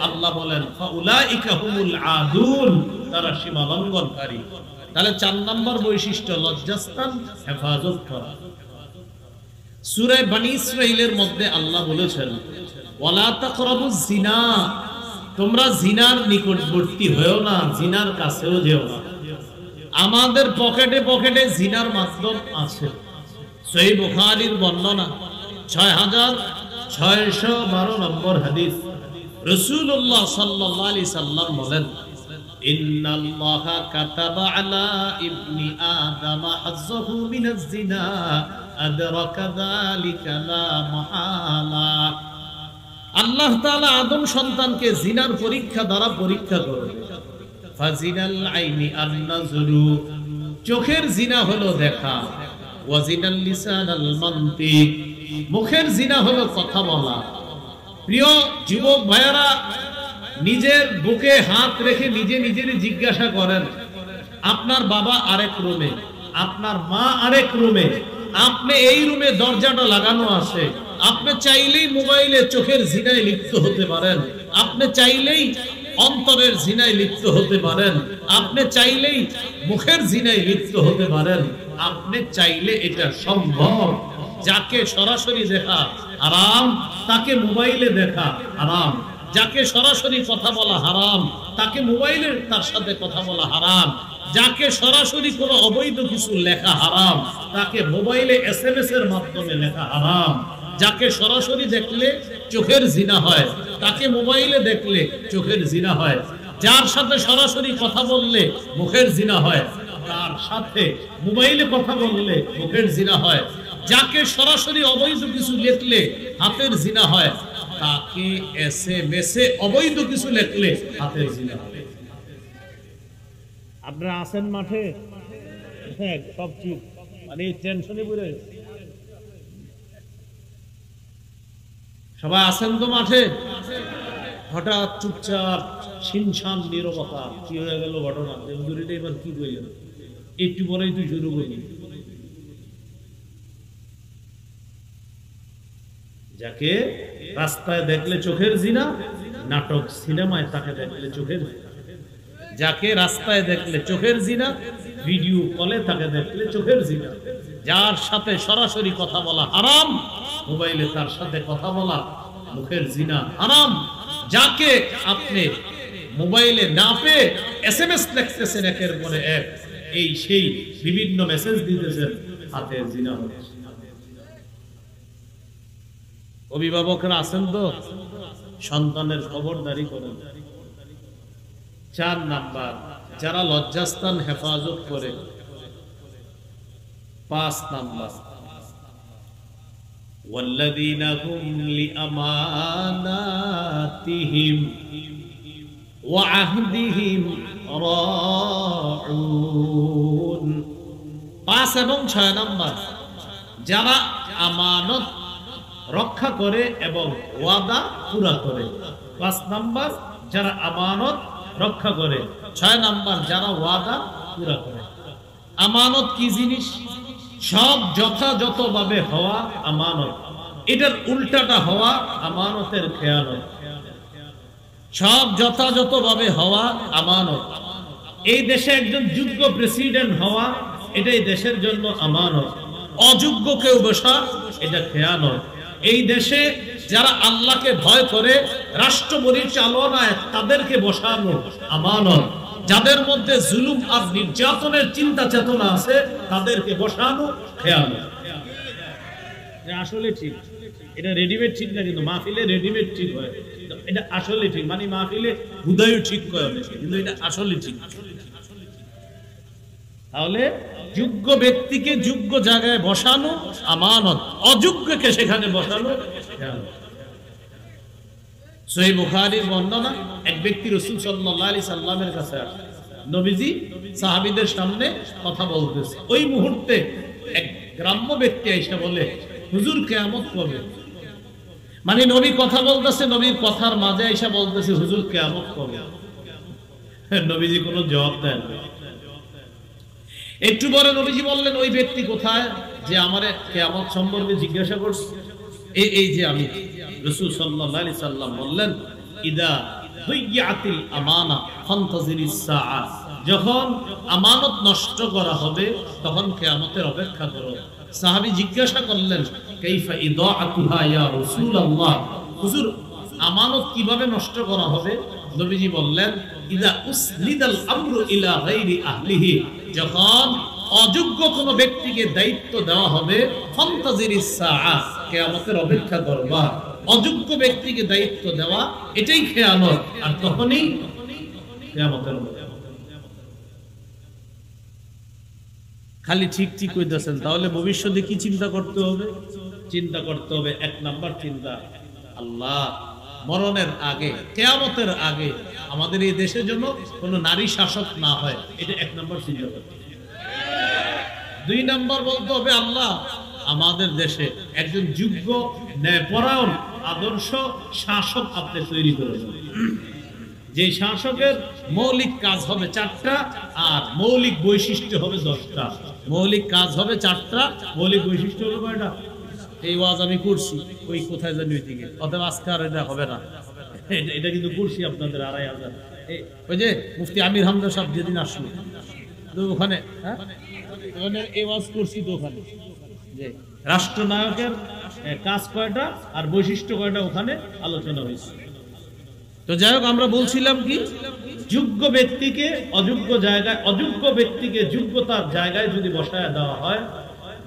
আল্লাহ বলেন ফাউলাইকা হুমুল আদুন, তারা সীমালঙ্ঘনকারী। তাহলে 4 নম্বর বৈশিষ্ট্য লজ্জাস্থান হেফাজত করা। সূরা বনী ইসরাঈলের মধ্যে আল্লাহ বলেছেন ওয়ালা তাকরাবুজ জিনা, তোমরা জিনার নিকটবর্তী হয়েও না, জিনার কাছেও যেও না। আমাদের পকেটে পকেটে জিনার মাধ্যম আছে। সহিহ বুখারীর বর্ণনা 6612 নম্বর হাদিস, রাসূলুল্লাহ সাল্লাল্লাহু আলাইহি সাল্লাম বলেন ইন্নাল্লাহা কাতাবা আলা ইবনি আদম হাজ্জাহু মিনাজ জিনা আদরাকা যালিকা লা মাহালা। আল্লাহ তাআলা আদম সন্তানকে জিনার পরীক্ষা দ্বারা পরীক্ষা করবে। ফাজিনাল আইনি আন-নাজরু, চোখের জিনা হলো দেখা। ওয়াজিনাল লিসানাল মানতিক, মুখের জিনা হলো কথা বলা। প্রিয় যুবক ভাইয়েরা, নিজের বুকে হাত রেখে নিজে নিজেরই জিজ্ঞাসা করেন, আপনার বাবা আরেক রুমে, আপনার মা আরেক রুমে, আপনি এই রুমে দরজাটা লাগানো আছে, আপনি চাইলেই মোবাইলে চোখের জিনায় লিপ্ত হতে পারেন, আপনি চাইলেই অন্তরের জিনায় লিপ্ত হতে পারেন, আপনি চাইলেই মুখের জিনায় লিপ্ত হতে পারেন, আপনি চাইলে এটা সম্ভব। যাকে সরাসরি দেখা হারাম তাকে মোবাইলে দেখা হারাম, যাকে সরাসরি কথা বলা হারাম তাকে মোবাইলে তার সাথে কথা বলা হারাম, যাকে সরাসরি কোনো অবৈধ কিছু লেখা হারাম তাকে মোবাইলে SMS এর মাধ্যমে লেখা হারাম, যাকে সরাসরি দেখলে চোখের জিনা হয় তাকে মোবাইলে দেখলে চোখের জিনা হয়, যার সাথে সরাসরি কথা বললে মুখের জিনা হয় তার সাথে মোবাইলে কথা বললে মুখের জিনা হয়, যাকে সরাসরি অবৈধ কিছু লিখলে হাতের জিনা হয় তাকে SMS এ অবৈধ কিছু লিখলে হাতের জিনা হয়। আপনারা আছেন মাঠে? হ্যাঁ, সব ঠিক, মানে টেনশনে পড়ে সবাই আছেন তো মাঠে? হঠাৎ চুপচাপ শিনশান নীরবতা, কি হয়ে গেল ঘটনা? দেবদুরিটা এবার কি বললেন? একটু পরেই তুই শুরু করবি। যাকে রাস্তায় দেখলে চোখের জিনা, নাটক সিনেমায় তাকে দেখলে চোখের, যাকে রাস্তায় দেখলে চোখের জিনা, ভিডিও কলে তাকে দেখলে চোখের জিনা, যার সাথে সরাসরি কথা বলা হারাম, মোবাইলে তার সাথে কথা বলা মুখের জিনা হারাম, যাকে আপনি মোবাইলে না পেয়ে SMS লিখতেছেন একের পরে এক, এই সেই বিভিন্ন মেসেজ দিতেছেন, হাতের জিনা হচ্ছে। অভিভাবকরা আছেন তো? সন্তানের খবরদারি করেন। 4 নাম্বার, যারা লজ্জাস্থান হেফাজত করে। 5 নাম্বার, ওয়াল্লাযীনা হুম লিআমানাতিহিম ওয়া আহদিহিম রাউন। 5 এবং 6 নাম্বার, যারা আমানত রক্ষা করে এবং ওয়াদা পুরা করে। 5 নাম্বার, যারা আমানত রক্ষা করে। 6 নাম্বার, যারা ওয়াদা পুরা করে। আমানত কি জিনিস? সব যথাযথভাবে হওয়া আমানত, এটার উল্টাটা হওয়া আমানতের খেয়ানত। সব যথাযথভাবে হওয়া আমানত। এই দেশে একজন যোগ্য প্রেসিডেন্ট হওয়া, এটাই দেশের জন্য আমানত। অযোগ্য কেউ বসা, এটা খেয়ানত। এই দেশে যারা আল্লাহকে ভয় করে রাষ্ট্র পরিচালনায় তাদেরকে বসানো আমানত। যাদের মধ্যে জুলুম আর নির্যাতনের চিন্তা চেতনা আছে তাদেরকে বসানো খেয়ানত। আসলে ঠিক, এটা রেডিমেড ঠিক না, কিন্তু মাহফিলে রেডিমেড ঠিক হয়। এটা আসলে ঠিক, মানে মাহফিলে হুদায়ও ঠিক করে, কিন্তু এটা আসলে ঠিক। তাহলে যোগ্য ব্যক্তিকে যোগ্য জায়গায় বসানো আমানত, অযোগ্যকে সেখানে বসানো খেয়ানত। সহিহ বুখারীর বর্ণনা, এক ব্যক্তি রাসূল সাল্লাল্লাহু আলাইহি সাল্লামের কাছে আসে। নবীজি সাহাবীদের সামনে কথা বলতেছে। ওই মুহূর্তে এক গ্রাম্য ব্যক্তি এসে বলে, হুজুর কিয়ামত কবে? মানে নবী কথা বলতেছে, নবীর কথার মাঝে এসে বলতেছে, হুজুর কিয়ামত কবে? নবীজি কোনো জবাব দেন না। একটু পরে নবীজি বললেন, ওই ব্যক্তি কোথায় যে আমারে কিয়ামত সম্পর্কে জিজ্ঞাসা করছে? এই যে আমি। রাসূল সাল্লাল্লাহু আলাইহি সাল্লাম বললেন, ইদা দুইয়াতিল আমানা ফান্তাজিরিস সাআ, যখন আমানত নষ্ট করা হবে তখন কিয়ামতের অপেক্ষা করো। সাহাবী জিজ্ঞাসা করলেন, কাইফা ইদাআতুহা ইয়া রাসূলুল্লাহ, হুজুর আমানত কিভাবে নষ্ট করা হবে? নবীজি বললেন, ইদা উসলিদাল আমরু ইলা গায়রি আহলিহি, যখন অযোগ্য কোন ব্যক্তিকে দায়িত্ব দেওয়া হবে, ফান্তাজিরিস সাআ, কিয়ামতের অপেক্ষা করবা। অযোগ্য ব্যক্তিকে দায়িত্ব দেওয়া এটাই খেয়ানত, আর তখনই কিয়ামতের। খালি ঠিক ঠিক কইতেছেন, তাহলে ভবিষ্যতে কি চিন্তা করতে হবে? চিন্তা করতে হবে, 1 নাম্বার চিন্তা, আল্লাহ মরণের আগে, কিয়ামতের আগে আমাদের এই দেশে যেন কোনো নারী শাসক না হয়, এটা 1 নম্বর চিন্তা করতে। 2 নম্বর বলতে হবে আল্লাহ আমাদের দেশে একজন যোগ্য, ন্যায়পরায়ণ, আদর্শ শাসক আপনি তৈরি করে দেন। যে শাসকের মৌলিক কাজ হবে 4টা আর মৌলিক বৈশিষ্ট্য হবে 10টা। মৌলিক কাজ হবে 4টা, মৌলিক বৈশিষ্ট্য হবে কয়টা? এই ওয়াজ আমি করছি ওই কোথায় জানি ওই দিকে, অতএব আজকে আর এটা হবে না। এটা কিন্তু করছি আপনাদের 2500। ওই যে মুফতি আমির হামজা সাহেব যেদিন আসলো তো ওখানে, হ্যাঁ ওখানে এই ওয়াজ করছি তো ওখানে যে রাষ্ট্রনায়কের কাজ কয়টা আর বৈশিষ্ট্য কয়টা ওখানে আলোচনা হয়েছে। তো যাই হোক, আমরা বলছিলাম কি, যোগ্য ব্যক্তিকে অযোগ্য জায়গায়, অযোগ্য ব্যক্তিকে যোগ্যতার জায়গায় যদি বসায় দেওয়া হয়,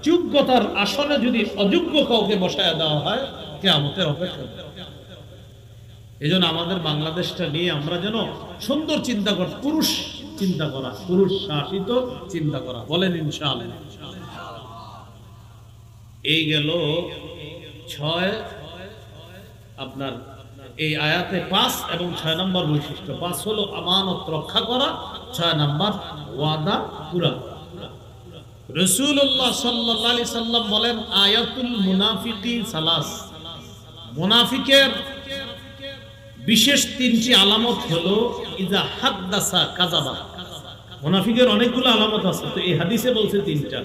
যোগ্যতার আসনে যদি অযোগ্য কাউকে বসায় দেওয়া হয়, কিয়ামতের অপেক্ষা। এই জন্য আমাদের বাংলাদেশটা নিয়ে আমরা যেন সুন্দর চিন্তা করি, পুরুষ চিন্তা করা, পুরুষ শাসিত চিন্তা করা, বলেন ইনশাআল্লাহ। এই গেল 6, আপনার এই আয়াতে 5 এবং 6 নম্বর বৈশিষ্ট্য। 5 হলো আমানত রক্ষা করা, 6 নম্বর ওয়াদা পুরা। রাসূলুল্লাহ সাল্লাল্লাহু আলাইহি সাল্লাম বলেন, আয়াতুল মুনাফিকি সালাস, মুনাফিকের বিশেষ 3টি আলামত হলো ইজা হাদ্দাসা কাযাবা। মুনাফিকের অনেকগুলো আলামত আছে, তো এই হাদিসে বলছে 3টা।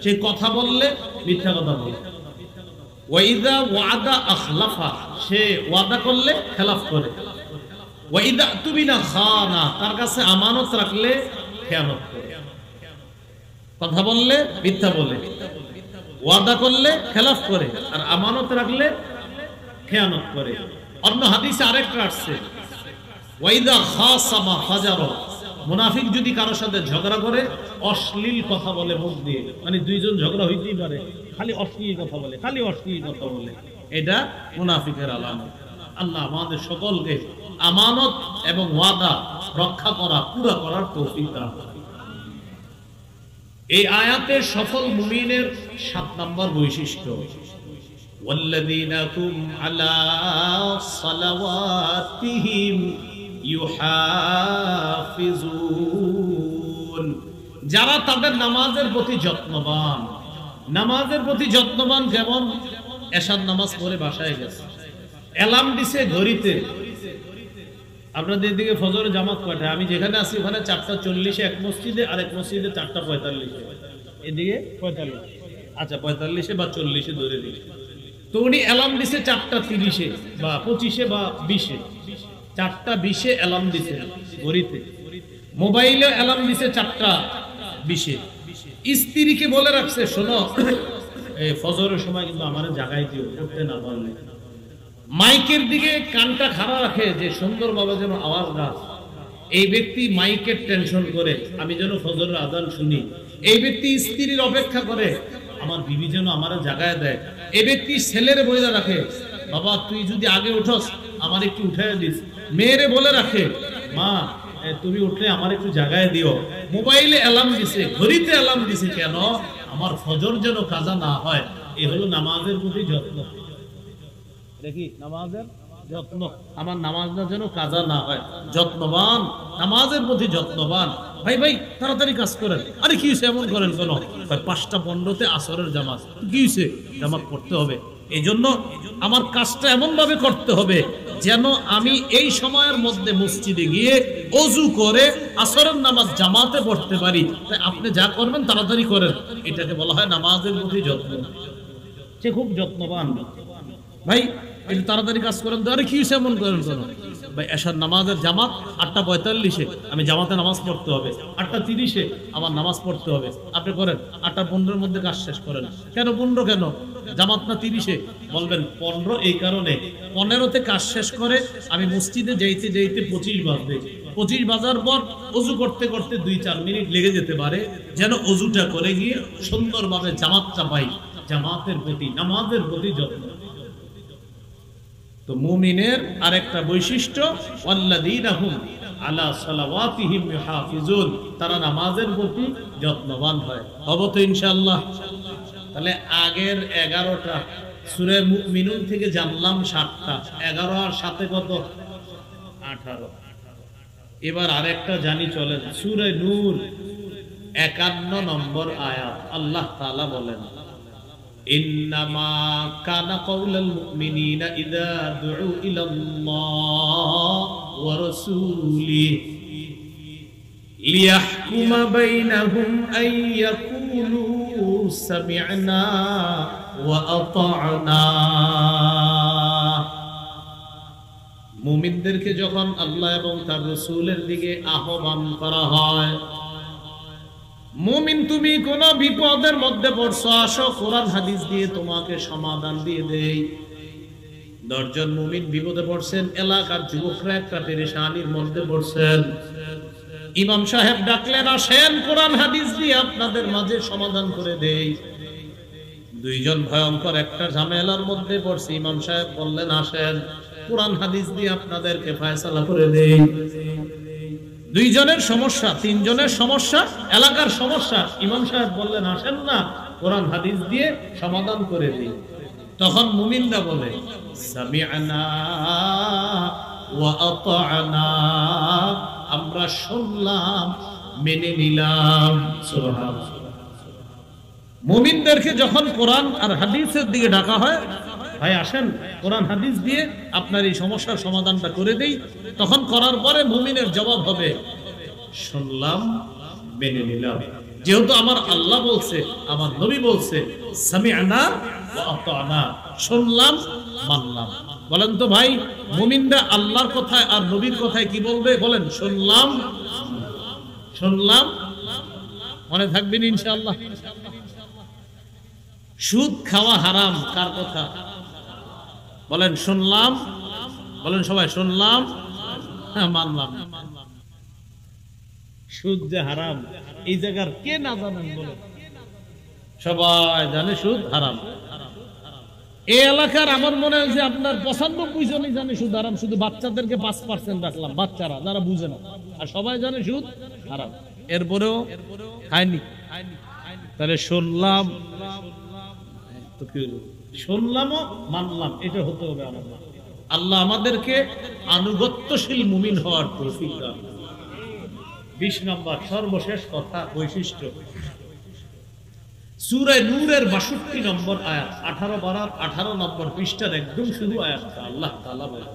সে কথা বললে মিথ্যা কথা বলে, ওয়াইদা ওয়াদা আখলাফা, সে ওয়াদা করলে খেলাফ করে, ওয়াইদা তুবিনা খানা, তার কাছে আমানত রাখলে খেয়ানত করে। কথা বললে মিথ্যা বলে, ওয়াদা করলে খেলাফ করে, আর আমানত রাখলে খেয়ানত করে। অন্য হাদিসে আরেকটা আসছে, ওয়াইদা খাসামা ফাজারা, মুনাফিক যদি কারো সাথে ঝগড়া করে অশ্লীল কথা বলে মুখ দিয়ে, মানে 2 জন ঝগড়া হইতেই পারে, খালি অশ্লীল কথা বলে, খালি অশ্লীল কথা বলে, এটা মুনাফিকের আলামত। আল্লাহ আমাদের সকলকে আমানত এবং ওয়াদা রক্ষা করা, পুরা করার তৌফিক দান করুন। এই আয়াতের সফল মুমিনের 7 নম্বর বৈশিষ্ট্য, ওয়াল্লাযীনা হুম আলা সালাওয়াতিহিম ইউহাফিজুন, যারা তাদের নামাজের প্রতি যত্নবান। নামাজের প্রতি যত্নবান কেমন? এশার নামাজ পড়ে বাসায় গেছে, অ্যালার্ম দিছে ঘড়িতে। আপনাদের দিকে ফজরের জামাত কয়টা? আমি যেখানে আছি ওখানে 4:40 এক মসজিদে, আর এক মসজিদে 4:45, এদিকে 45। আচ্ছা 45 বা 40 ধরে দিই। তো উনি অ্যালার্ম দিছে 4:30 বা 25 বা 20, 4:20 অ্যালার্ম দিছে ঘড়িতে। মোবাইলে অ্যালার্ম দিছে 4:20। স্ত্রীকে বলে রাখছে, শোনো এই ফজরের সময় কিন্তু আমারে জাগাই দিও, উঠতে না পারলে। মাইকের দিকে কানটা খাড়া রাখে যে সুন্দরভাবে যেন আওয়াজ না। এই ব্যক্তি মাইকের টেনশন করে আমি যেন ফজরের আজান শুনি। এই ব্যক্তি স্ত্রীর অপেক্ষা করে আমার বিবি যেন আমারে জাগায় দেয়। এই ব্যক্তি ছেলের বইলা রাখে, বাবা তুই যদি আগে উঠস আমার একটু উঠায় দিস। মেয়েরে বলে রাখে, মা তুমি উঠলে আমার একটু জাগায় দিও। মোবাইলে অ্যালার্ম দিছে, ঘড়িতে অ্যালার্ম দিছে, কেন? আমার ফজর যেন কাজা না হয়। এই হলো নামাজের প্রতি যত্ন। দেখি নামাজের যত্ন, আমার নামাজটা যেন কাজা না হয়, যত্নবান, নামাজের প্রতি যত্নবান। ভাই ভাই তাড়াতাড়ি কাজ করেন। আরে কি হয়েছে এমন করেন কেন? 5:15 আসরের জামাত, কি হয়েছে? জামাত পড়তে হবে। এই জন্য আমার কাজটা এমন ভাবে করতে হবে যেন আমি এই সময়ের মধ্যে মসজিদে গিয়ে ওযু করে আসরের নামাজ জামাতে পড়তে পারি। তাই আপনি যা করবেন তাড়াতাড়ি করেন, এটাকে বলা হয় নামাজের প্রতি যত্ন। সে খুব যত্নবান। ভাই একটু তাড়াতাড়ি কাজ করেন তো। আরে কি হয়েছে এমন করেন কেন? ভাই এশার নামাজের জামাত 8:45, আমি জামাতে নামাজ পড়তে হবে। 8:30 আমার নামাজ পড়তে হবে। আপনি করেন 8:15 মধ্যে কাজ শেষ করেন। কেন 15? কেন জামাত না 30? বলবেন 15 এই কারণে 15তে কাজ শেষ করে আমি মসজিদে যাইতে যাইতে 25 বাজবে। 25 বাজার পর ওযু করতে করতে 2-4 মিনিট লেগে যেতে পারে, যেন ওযুটা করে গিয়ে সুন্দরভাবে জামাতটা পাই। জামাতের প্রতি, নামাজের প্রতি যত্ন। তো মুমিনের আরেকটা বৈশিষ্ট্য, ওয়াল্লাযীনা হুম আলা সালাওয়াতিহিম ইউহাফিজুন, তারা নামাজের প্রতি যত্নবান হয়। হবে তো ইনশাআল্লাহ। তাহলে আগের 11টা সূরা মুমিনুন থেকে জানলাম 7টা, 11 আর 7 কত? 18। এবার আরেকটা জানি চলেন, সূরা নূর 51 নম্বর আয়াত। আল্লাহ তাআলা বলেন, ইন্নামা কানা কাউলাল মুমিনিনা ইযা দুউ ইলাল্লাহ ওয়া রাসূলিহি লিয়াহকুমা বাইনাহুম আন ইয়াকুলু সামি'না ওয়া আতা'না। মুমিনদেরকে যখন আল্লাহ এবং তার রাসূলের দিকে আহ্বান করা হয়, মুমিন তুমি কোন বিপদের মধ্যে পড়ছো, আসো কোরআন হাদিস দিয়ে তোমাকে সমাধান দিয়ে দেই। 10 জন মুমিন বিপদে পড়ছেন, এলাকার যুবকরা একটা পেরেশানির মধ্যে পড়ছেন, ইমাম সাহেব ডাকলেন, আসেন কোরআন হাদিস দিয়ে আপনাদের মাঝে সমাধান করে দেই। 2 জন ভয়ঙ্কর একটা ঝামেলার মধ্যে পড়ছে, ইমাম সাহেব বললেন, আসেন কোরআন হাদিস দিয়ে আপনাদেরকে ফয়সালা করে দেই। 2 জনের সমস্যা, 3 জনের সমস্যা, এলাকার সমস্যা, ইমাম সাহেব বললেন, আসেন না কোরআন হাদিস দিয়ে সমাধান করে দিই। তখন মুমিনরা বলে, সামি'না ওয়া আতা'না, আমরা শুনলাম মেনে নিলাম। সুবহানাল্লাহ। মুমিনদেরকে যখন কোরআন আর হাদিসের দিকে ডাকা হয়, ভাই আসেন কোরআন হাদিস দিয়ে আপনার এই সমস্যার সমাধানটা করে দেই, তখন করার পরে মুমিনের জবাব হবে, শুনলাম মেনে নিলাম। যেহেতু আমার আল্লাহ বলছে, আমার নবী বলছে, সামি'না ওয়া আতা'না, শুনলাম মানলাম। বলেন তো ভাই, মুমিনরা আল্লাহর কথায় আর নবীর কথায় কি বলবে? বলেন, শুনলাম শুনলাম। মনে থাকবেন ইনশাআল্লাহ। সুদ খাওয়া হারাম, কার কথা? বলেন শুনলাম, বলেন সবাই শুনলাম, হ্যাঁ মানলাম। সুদ যে হারাম এই জায়গার কে না জানেন? বলেন, সবাই জানে সুদ হারাম। এই এলাকার আমার মনে হয় যে আপনার 95 জনই জানে সুদ হারাম, শুধু বাচ্চাদেরকে 5% রাখলাম, বাচ্চারা যারা বুঝে না, আর সবাই জানে সুদ হারাম, এরপরেও খায়নি। তাহলে শুনলাম তো কি হলো? শুনলামও মানলাম, এটা হতে হবে আমাদের। আল্লাহ আমাদেরকে আনুগত্যশীল মুমিন হওয়ার তৌফিক দান। 20 নম্বর সর্বশেষ কথা, বৈশিষ্ট্য, সূরা নূরের 62 নম্বর আয়াত, 18 নম্বর পৃষ্ঠার একদম শুরু আয়াতটা আল্লাহ তাআলা বলেন,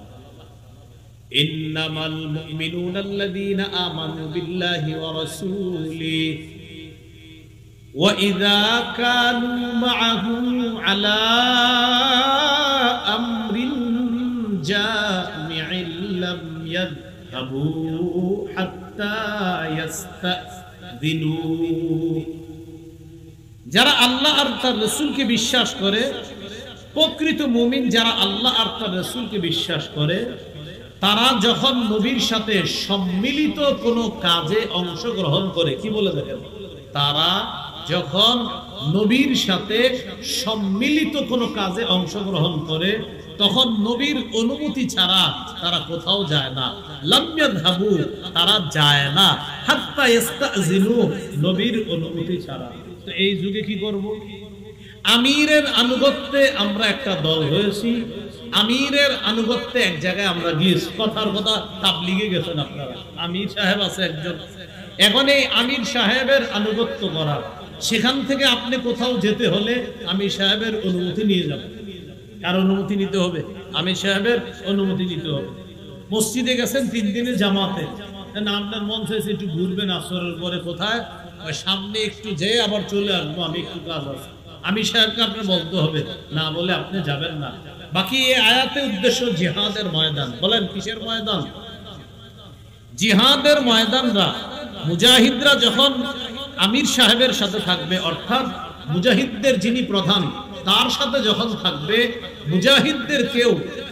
ইন্নামাল মুমিনুনা আল্লাযীনা আমানু বিল্লাহি ওয়া রাসূলিহি ওয়া ইযা কানু মা'আহু আলা আমরিন জামি'in লাম ইয়াযহাবু হাত্তা ইয়াস্তাযিনু। যারা আল্লাহ আর তার রাসূলকে বিশ্বাস করে, প্রকৃত মুমিন যারা আল্লাহ আর তার রাসূলকে বিশ্বাস করে, তারা যখন নবীর সাথে সম্মিলিত কোনো কাজে অংশগ্রহণ করে, কি বলে দেখেন, তারা যখন নবীর সাথে সম্মিলিত কোনো কাজে অংশগ্রহণ করে, তখন নবীর অনুমতি ছাড়া তারা কোথাও যায় না। লাম ইয়াযহাবু, তারা যায় না, হাত্তা ইস্তাযিনু, নবীর অনুমতি ছাড়া। তো এই যুগে কি করব? আমিরের আনুগত্যে আমরা একটা দল হয়েছি, আমিরের আনুগত্যে এক জায়গায় আমরা গিয়েছি। কথার কথা, তাবলিগে গেছেন আপনারা, আমির সাহেব আছে একজন, এখন এই আমির সাহেবের আনুগত্য করা, সেখান থেকে আপনি কোথাও যেতে হলে আমির সাহেবের অনুমতি নিয়ে যাবেন। কার অনুমতি নিতে হবে? আমির সাহেবের অনুমতি নিতে হবে। মসজিদে গেছেন 3 দিনের জামাতে, না আপনার মন চাইছে একটু ঘুরবেন আসরের পরে, কোথায়? সামনে একটু যেয়ে আবার চলে আসবো, আমি একটু কাজ আছে, আমির সাহেবকে আপনি বলতে হবে, না বলে আপনি যাবেন না। বাকি এই আয়াতের উদ্দেশ্য জিহাদের ময়দান। বলেন কিসের ময়দান? জিহাদের ময়দানরা, মুজাহিদরা যখন আমির সাহেবের সাথে থাকবে, অর্থাৎ মুজাহিদদের যিনি প্রধান তার সাথে যখন থাকবে, মুজাহিদদের কেউ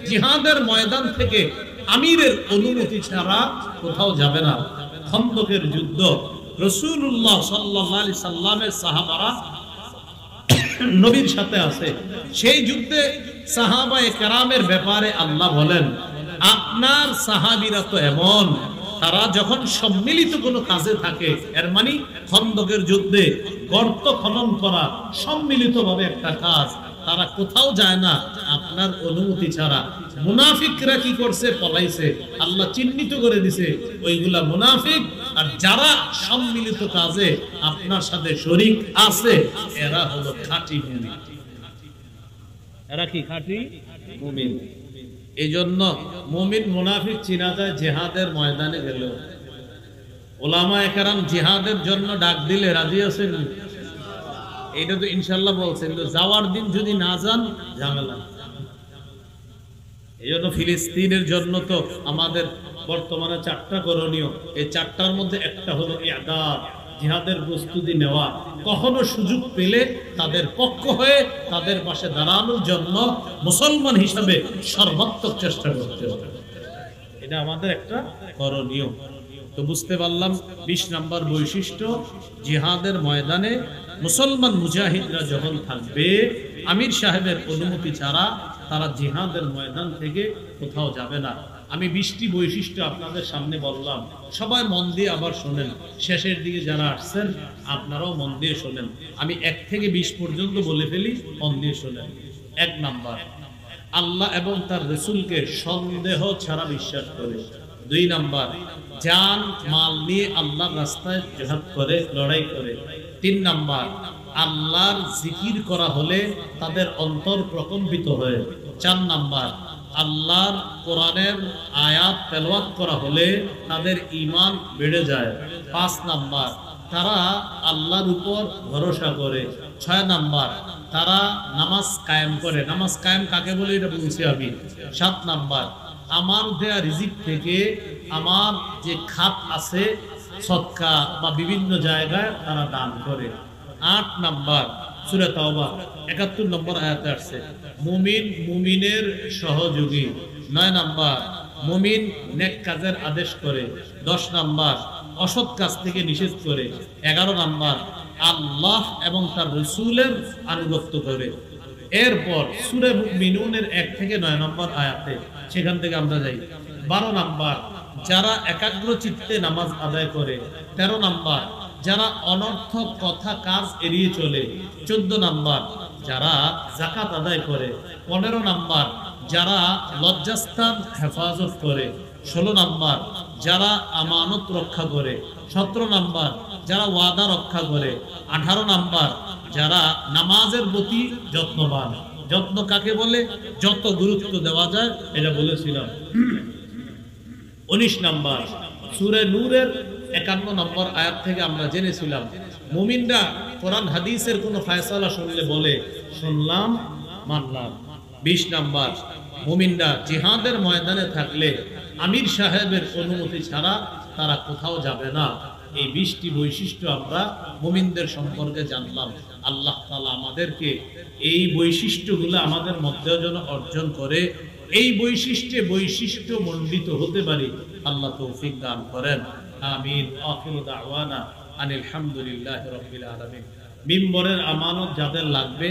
জিহাদের ময়দান থেকে আমিরের অনুমতি ছাড়া কোথাও যাবে না। খন্দকের যুদ্ধ, রাসূলুল্লাহ সাল্লাল্লাহু আলাইহি সাল্লামের সাহাবারা নবীর সাথে আছে, সেই যুদ্ধে সাহাবায়ে কেরামের ব্যাপারে আল্লাহ বলেন, আপনার সাহাবীরা তো এমন, তারা যখন সম্মিলিত কোনো কাজে থাকে, এর মানে খন্দকের যুদ্ধে গর্ত খনন করা সম্মিলিতভাবে একটা কাজ, তারা কোথাও যায় না আপনার অনুমতি ছাড়া। মুনাফিকরা কি করছে? পলাইছে। আল্লাহ চিহ্নিত করে দিছে ওইগুলা মুনাফিক। আর যারা সম্মিলিত কাজে আপনার সাথে শরীক আছে এরা হলো খাঁটি মুমিন। এরা কি খাঁটি মুমিন? এই জন্য মুমিন মুনাফিক চিনা যায় জিহাদের ময়দানে গেল। ওলামায়ে কেরাম জিহাদের জন্য ডাক দিলে রাজি আছেন? এটা তো ইনশাআল্লাহ বলছেন, তো যাওয়ার দিন যদি না যান ঝামেলা। এই জন্য ফিলিস্তিনের জন্য তো আমাদের বর্তমানে 4টা করণীয়। এই 4টার মধ্যে একটা হলো ইআদাদ, জিহাদের প্রস্তুতি নেওয়া। কখনো সুযোগ পেলে তাদের পক্ষ হয়ে তাদের পাশে দাঁড়ানোর জন্য মুসলমান হিসাবে সর্বাত্মক চেষ্টা করতে হবে। এটা আমাদের একটা করণীয়। তো বুঝতে পারলাম 20 নম্বর বৈশিষ্ট্য, জিহাদের ময়দানে মুসলমান মুজাহিদরা যখন থাকবে আমির সাহেবের অনুমতি ছাড়া তারা জিহাদের ময়দান থেকে কোথাও যাবে না। আমি 20টি বৈশিষ্ট্য আপনাদের সামনে বললাম, সবাই মন দিয়ে আবার শোনেন। শেষের দিকে যারা আসছেন আপনারাও মন দিয়ে শোনেন। আমি 1 থেকে 20 পর্যন্ত বলে ফেলি, মন দিয়ে শোনেন। 1 নাম্বার, আল্লাহ এবং তার রাসূলকে সন্দেহ ছাড়া বিশ্বাস করে। 2 নাম্বার, জান মাল নিয়ে আল্লাহর রাস্তায় জিহাদ করে, লড়াই করে। 3 নাম্বার, আল্লাহর জিকির করা হলে তাদের অন্তর প্রকম্পিত হয়। 4 নাম্বার, আল্লাহর কোরআনের আয়াত তেলাওয়াত করা হলে তাদের ঈমান বেড়ে যায়। 5 নাম্বার, তারা আল্লাহর উপর ভরসা করে। 6 নাম্বার, তারা নামাজ কায়েম করে। নামাজ কায়েম কাকে বলে এটা বলছি আমি। 7 নাম্বার, আমার দেয়া রিজিক থেকে আমার যে খাত আছে সদকা বা বিভিন্ন জায়গায় তারা দান করে। 8 নাম্বার, সূরা তাওবা 71 নম্বর আয়াতে আসছে, মুমিন মুমিনের সহযোগী। 9 নাম্বার, মুমিন নেক কাজের আদেশ করে। 10 নাম্বার, অসৎ কাজ থেকে নিষেধ করে। 11 নাম্বার, আল্লাহ এবং তার রাসূলের আনুগত্য করে। এরপর সূরা মুমিনুনের 1 থেকে 9 নম্বর আয়াতে, সেখান থেকে আমরা যাই। 12 নাম্বার, যারা একাগ্র চিত্তে নামাজ আদায় করে। 13 নাম্বার, যারা অনর্থক কথা কাজ এড়িয়ে চলে। 14 নাম্বার, যারা যাকাত আদায় করে। 15 নাম্বার, যারা লজ্জাস্থান হেফাজত করে। 16 নাম্বার, যারা আমানত রক্ষা করে। 17 নাম্বার, যারা ওয়াদা রক্ষা করে। 18 নাম্বার, যারা নামাজের প্রতি যত্নবান। যত্ন কাকে বলে? যত গুরুত্ব দেওয়া যায় এটা বলেছিলাম। 19 নাম্বার, সূরা নূরের 51 নম্বর আয়াত থেকে আমরা জেনেছিলাম মুমিনরা কোরআন হাদিসের কোনো ফয়সালা শুনলে বলে শুনলাম মানলাম। 20 নাম্বার, মুমিনরা জিহাদের ময়দানে থাকলে আমির সাহেবের অনুমতি ছাড়া তারা কোথাও যাবে না। এই 20টি বৈশিষ্ট্য আমরা মুমিনদের সম্পর্কে জানলাম। আল্লাহ তাআলা আমাদেরকে এই বৈশিষ্ট্যগুলো আমাদের মধ্যে যেন অর্জন করে, এই বৈশিষ্ট্য মণ্ডিত হতে পারি, আল্লাহ তৌফিক দান করেন। আমিন। আখিরু দাওয়ানা আনিল হামদুলিল্লাহি রাব্বিল আলামিন। মিম্বরের আমানত যাদের লাগবে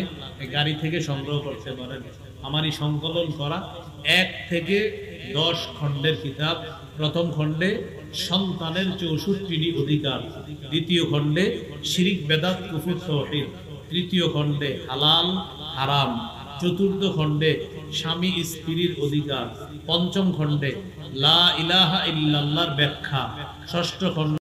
গাড়ি থেকে সংগ্রহ করতে পারেন। আমারই সংকলন করা 1 থেকে 10 খণ্ডের কিতাব। প্রথম খণ্ডে সন্তানের 64টি অধিকার, দ্বিতীয় খণ্ডে শিরিক বেদাত কুফর তাওহীদ, তৃতীয় খণ্ডে হালাল হারাম, চতুর্থ খণ্ডে স্বামী স্ত্রীর অধিকার, পঞ্চম খণ্ডে লা ইলাহা ইল্লাল্লাহর ব্যাখ্যা, ষষ্ঠ খণ্ডে